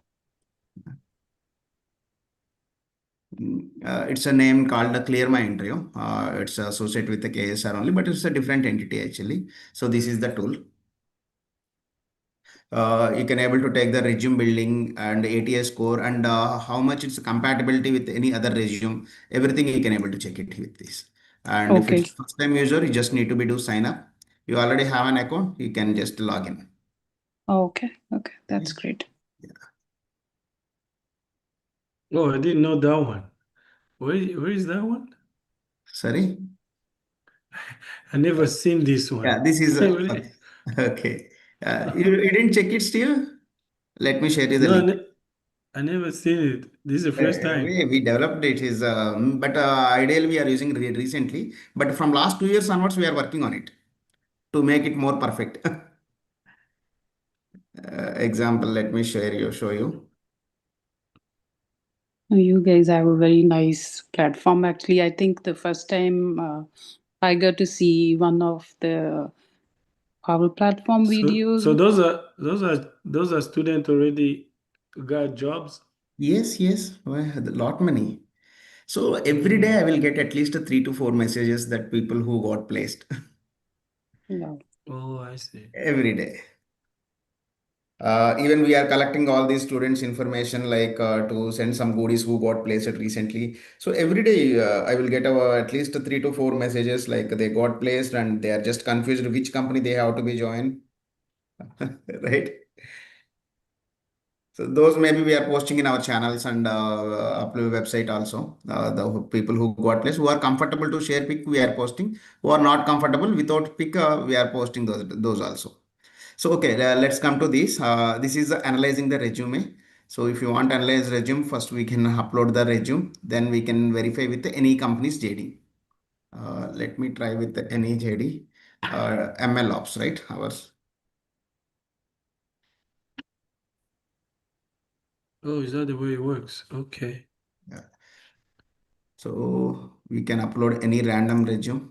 It's a name called a Clear My Interview. It's associated with the KSR only, but it's a different entity actually. So this is the tool. You can able to take the resume building and ATS score and how much it's compatibility with any other resume. Everything you can able to check it with this. And if Okay. it's first time user, you just need to be do sign up. You already have an account, you can just log in. Okay. Okay. Okay. That's great. Yeah. Oh, I didn't know that one. Where is that one? Sorry. I never seen this Yeah, one. this is Where- okay. Okay. You didn't check it still? Let me share you the No, link. I never seen it. This is the first time. We developed it is but ideally we are using recently, but from last 2 years onwards we are working on it to make it more perfect. Example, let me show you. You guys have a very nice platform. Actually, I think the first time I got to see one of the Power Platform videos. So those are students already got jobs. Yes, yes, well, a lot many. So every day I will get at least 3 to 4 messages that people who got placed Yeah. Oh, I see. every day. Even we are collecting all these students' information, like to send some goodies who got placed recently. So every day I will get at least 3 to 4 messages like they got placed and they are just confused which company they have to be joined, right? So those maybe we are posting in our channels and upload website also. The people who got placed who are comfortable to share pic we are posting. Who are not comfortable without pic we are posting those also. So okay, let's come to this. This is analyzing the resume. So if you want to analyze resume, first we can upload the resume. Then we can verify with any company's JD. Let me try with any JD. ML Ops, right? Ours. Oh, is that the way it works? Okay. Yeah. So we can upload any random resume.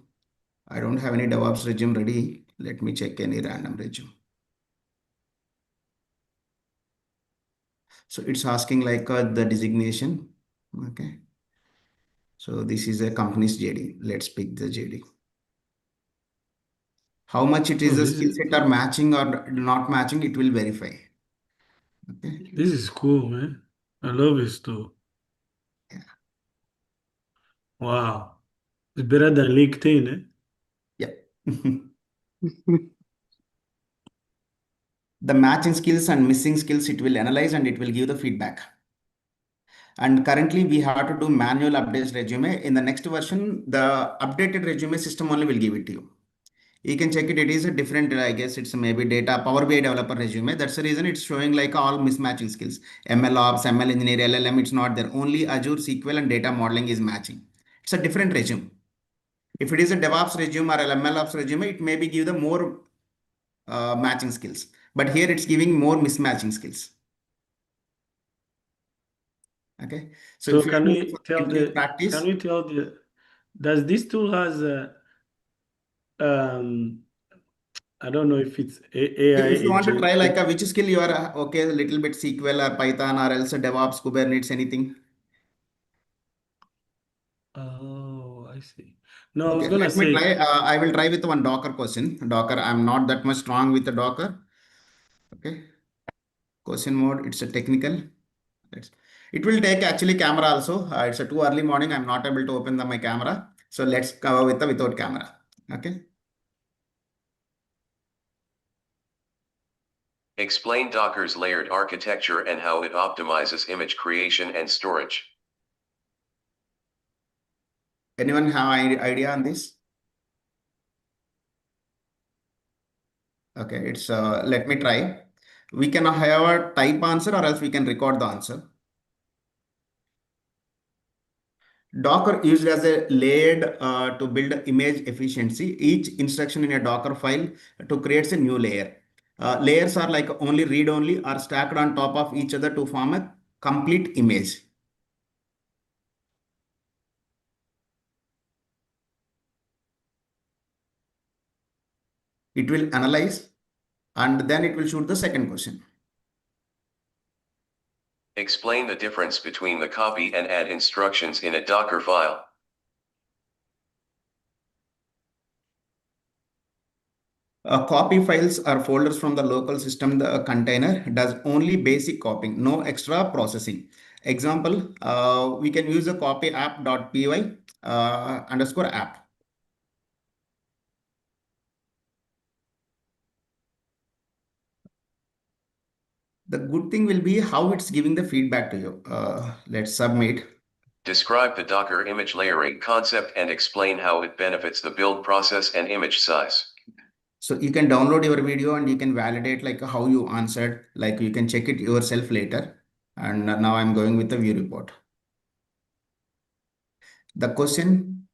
I don't have any DevOps resume ready. Let me check any random resume. So it's asking like the designation. Okay. So this is a company's JD. Let's pick the JD. How much it is Oh, the skill set are matching or not matching, it will verify. Okay. this is cool, man. I love it too. Yeah. Wow. It's better than LinkedIn, eh? Yeah. The matching skills and missing skills it will analyze and it will give the feedback. And currently we have to do manual updates resume. In the next version, the updated resume system only will give it to you. You can check it. It is a different, I guess it's maybe data Power BI developer resume. That's the reason it's showing like all mismatching skills. ML ops, ML engineer, LLM, it's not there. Only Azure SQL and data modeling is matching. It's a different resume. If it is a DevOps resume or ML ops resume, it maybe give the more matching skills. But here it's giving more mismatching skills. Okay. So So if you can want we tell to the practice, does this tool has a um I don't know if it's AI if you want to try like agent. a which skill you are okay, a little bit SQL or Python or else a DevOps, Kubernetes, anything. Oh, I see. No, I was Okay, gonna let me say, try. I will try with one Docker question. Docker, I'm not that much strong with the Docker. Okay, question mode, it's a technical. Let's, it will take actually camera also. It's a too early morning. I'm not able to open my camera. So let's cover with the without camera. Okay. Explain Docker's layered architecture and how it optimizes image creation and storage. Anyone have idea on this? Okay, it's let me try. We can have a type answer or else we can record the answer. Docker used as a layered to build image efficiency. Each instruction in a Docker file to creates a new layer. Layers are like only read only are stacked on top of each other to form a complete image. It will analyze and then it will shoot the second question. Explain the difference between the copy and add instructions in a Docker file. Copy files are folders from the local system. The container does only basic copying, no extra processing. Example, we can use a copy app.py underscore app. The good thing will be how it's giving the feedback to you. Let's submit. Describe the Docker image layering concept and explain how it benefits the build process and image size. So you can download your video and you can validate like how you answered, like you can check it yourself later. And now I'm going with the view report. The question,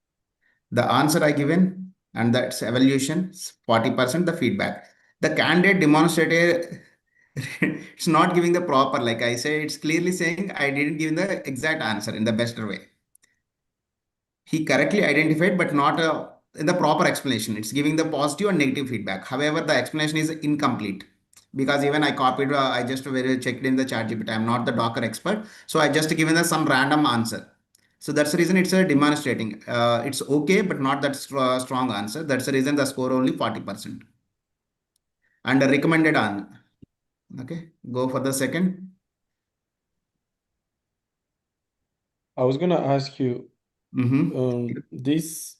the answer I given, and that's evaluation, 40% the feedback. The candidate demonstrated it's not giving the proper, like I say, it's clearly saying I didn't give the exact answer in the best way. He correctly identified, but not in the proper explanation. It's giving the positive and negative feedback. However, the explanation is incomplete because even I copied, I just very checked in the chat GPT. I'm not the Docker expert, so I just given some random answer. So that's the reason it's a demonstrating. It's okay, but not that strong answer. That's the reason the score only 40% and the recommended on. Okay, go for the second. I was gonna ask you, Mm-hmm. this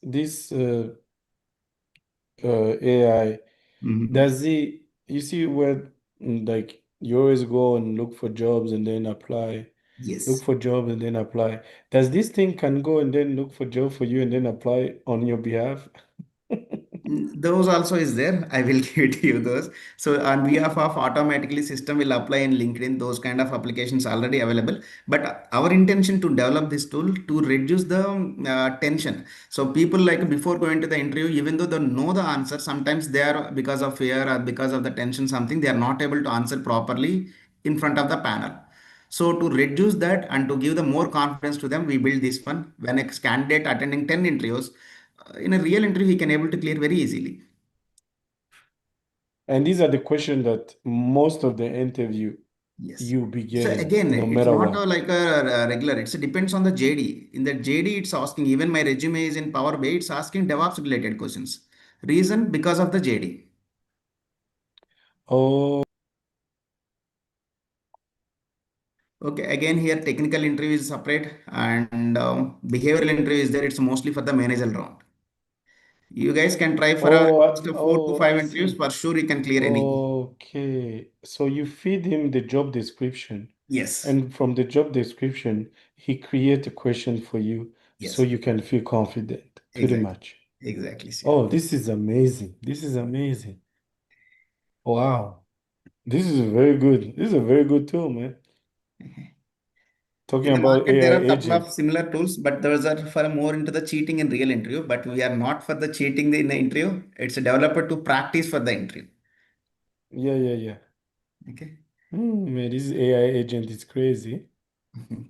AI, Mm-hmm. does it, you see where like you always go and look for jobs and then apply, look Yes. for jobs and then apply. Does this thing can go and then look for job for you and then apply on your behalf? Those also is there. I will give it to you those. So on behalf of automatically system will apply in LinkedIn. Those kind of applications already available. But our intention to develop this tool to reduce the tension. So people like before going to the interview, even though they know the answer, sometimes they are because of fear or because of the tension something they are not able to answer properly in front of the panel. So to reduce that and to give the more confidence to them, we build this one. When a candidate attending 10 interviews, in a real interview, he can able to clear very easily. And these are the questions that most of the interview Yes. you'll be So getting, again, no it's matter not what. like a regular. It depends on the JD. In the JD, it's asking. Even my resume is in Power BI. It's asking DevOps related questions. Reason because of the JD. Oh, Okay. Again, here technical interview is separate and behavioral interview is there. It's mostly for the managerial round. You guys can try for a four to five I interviews. see. For sure, you can clear any. Okay. So you feed him the job description, Yes. and from the job description, he create a question for you so Yes. you can feel confident, pretty Exactly. much. Exactly. Sir. Oh, this is amazing. This is amazing. Wow. This is very good. This is a very good tool, man. In Talking the about market, AI there are a couple of agent. similar tools, but those are for more into the cheating in real interview. But we are not for the cheating in the interview. It's a developer to practice for the interview. Yeah, yeah, yeah. Okay. Man, this AI agent is crazy. Mhm.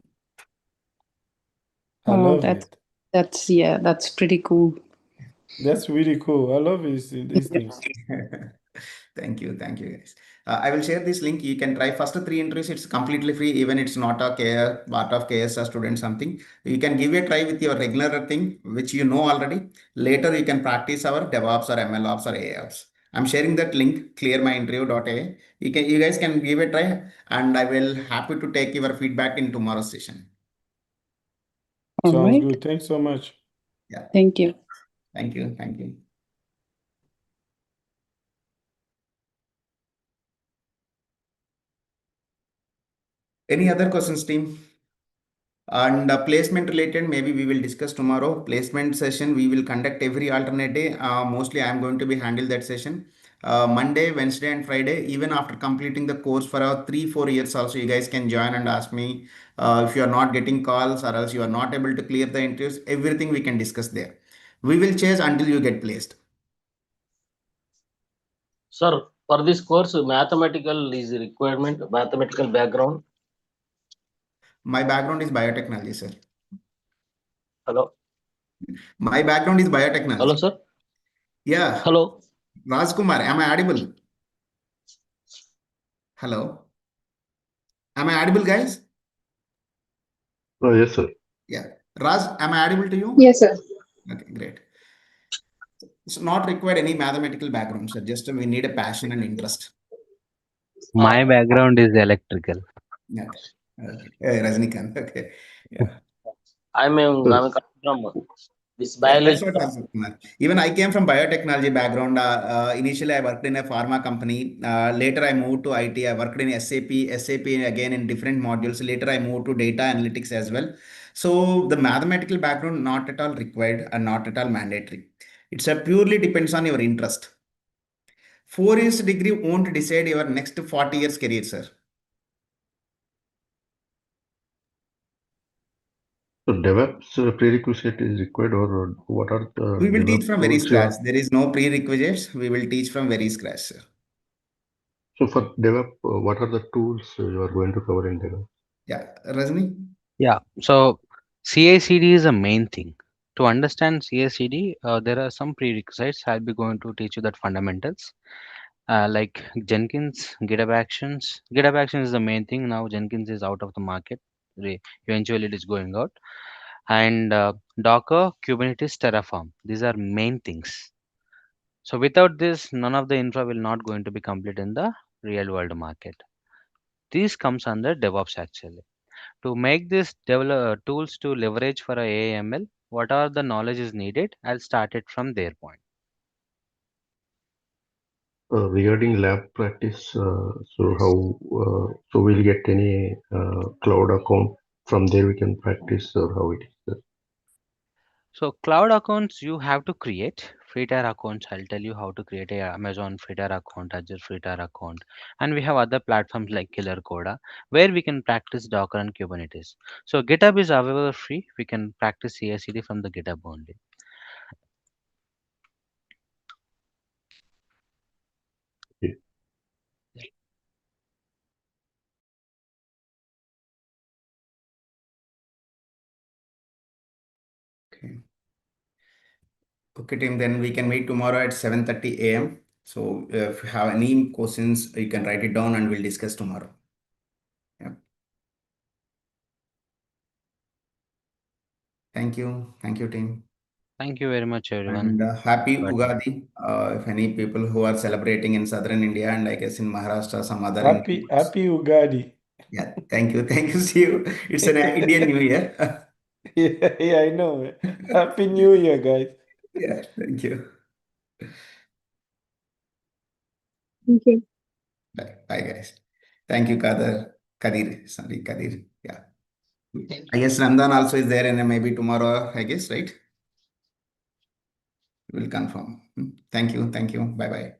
I Oh, love it. that's pretty cool. That's really cool. I love these things. Thank you, guys. I will share this link. You can try first three interviews. It's completely free. Even it's not a care part of KS or student something. You can give a try with your regular thing, which you know already. Later, you can practice our DevOps or MLOps or AIOps. I'm sharing that link, clearmyinterview.ai. You guys can give a try, and I will happy to take your feedback in tomorrow's session. All Sounds right. good. Thanks so much. Yeah. Thank you. Thank you. Thank you. Any other questions, team? And placement related, maybe we will discuss tomorrow. Placement session we will conduct every alternate day. Mostly I am going to be handle that session. Monday, Wednesday, and Friday. Even after completing the course for 3 4 years, also you guys can join and ask me if you are not getting calls or else you are not able to clear the interviews. Everything we can discuss there. We will chase until you get placed. Sir, for this course, mathematical is a requirement, mathematical background. My background is biotechnology, sir. Hello. My background is Hello, biotechnology. sir. Yeah, Hello. Rajkumar, am I audible? Hello, am I audible, guys? Oh, yes, sir. Yeah. Raj, am I audible to you? Yes, sir. Okay, great. It's not required any mathematical background, sir. Just we need a passion and interest. My background is electrical. Yeah. Okay. Rajnikant. Okay. Yeah. Sir, I'm from this Yeah, that's biology. what I was looking at. Even I came from biotechnology background. Initially, I worked in a pharma company. Later, I moved to IT. I worked in SAP again in different modules. Later, I moved to data analytics as well. So the mathematical background not at all required and not at all mandatory. It's a purely depends on your interest. 4 years degree won't decide your next 40 years career, sir. so DevOps prerequisite is required, or what are the We will teach DevOps from very tools you scratch. are? There is no prerequisites. We will teach from very scratch, sir. So for DevOps, what are the tools you are going to cover in DevOps? Yeah, Rajni? Yeah. So CI/CD is the main thing To understand CI/CD, there are some prerequisites. I'll be going to teach you that fundamentals, like Jenkins, GitHub Actions. GitHub Actions is the main thing. Now Jenkins is out of the market. Eventually, it is going out. And Docker, Kubernetes, Terraform. These are main things. So without this, none of the infra will not going to be complete in the real world market. This comes under DevOps actually. To make this tools to leverage for a AML, what are the knowledge is needed? I'll start it from their point. Regarding lab practice, so how so we'll get any cloud account from there we can practice or how it is? So cloud accounts you have to create. Free tier accounts, I'll tell you how to create a Amazon free tier account, Azure free tier account. And we have other platforms like Killer Coda where we can practice Docker and Kubernetes. So GitHub is however free. We can practice CI/CD from the GitHub only. Okay. Okay. Okay, team. Then we can meet tomorrow at 7:30 a.m. So if you have any questions, you can write it down and we'll discuss tomorrow. Yeah. Thank you, team. Thank you very much, everyone. And happy Bye. Ugadi. If any people who are celebrating in southern India and I guess in Maharashtra, some other Happy Indian parts. Ugadi. Yeah, thank you. Thank you. See you. It's an Indian New Year. Yeah, I know. Happy New Year, guys. Yeah, thank you. Okay. Bye, guys. Thank you, Kadir. Sorry, Kadir. Yeah. I guess Ramdan also is there and maybe tomorrow, I guess, right? We'll confirm. Thank you. Thank you. Bye bye.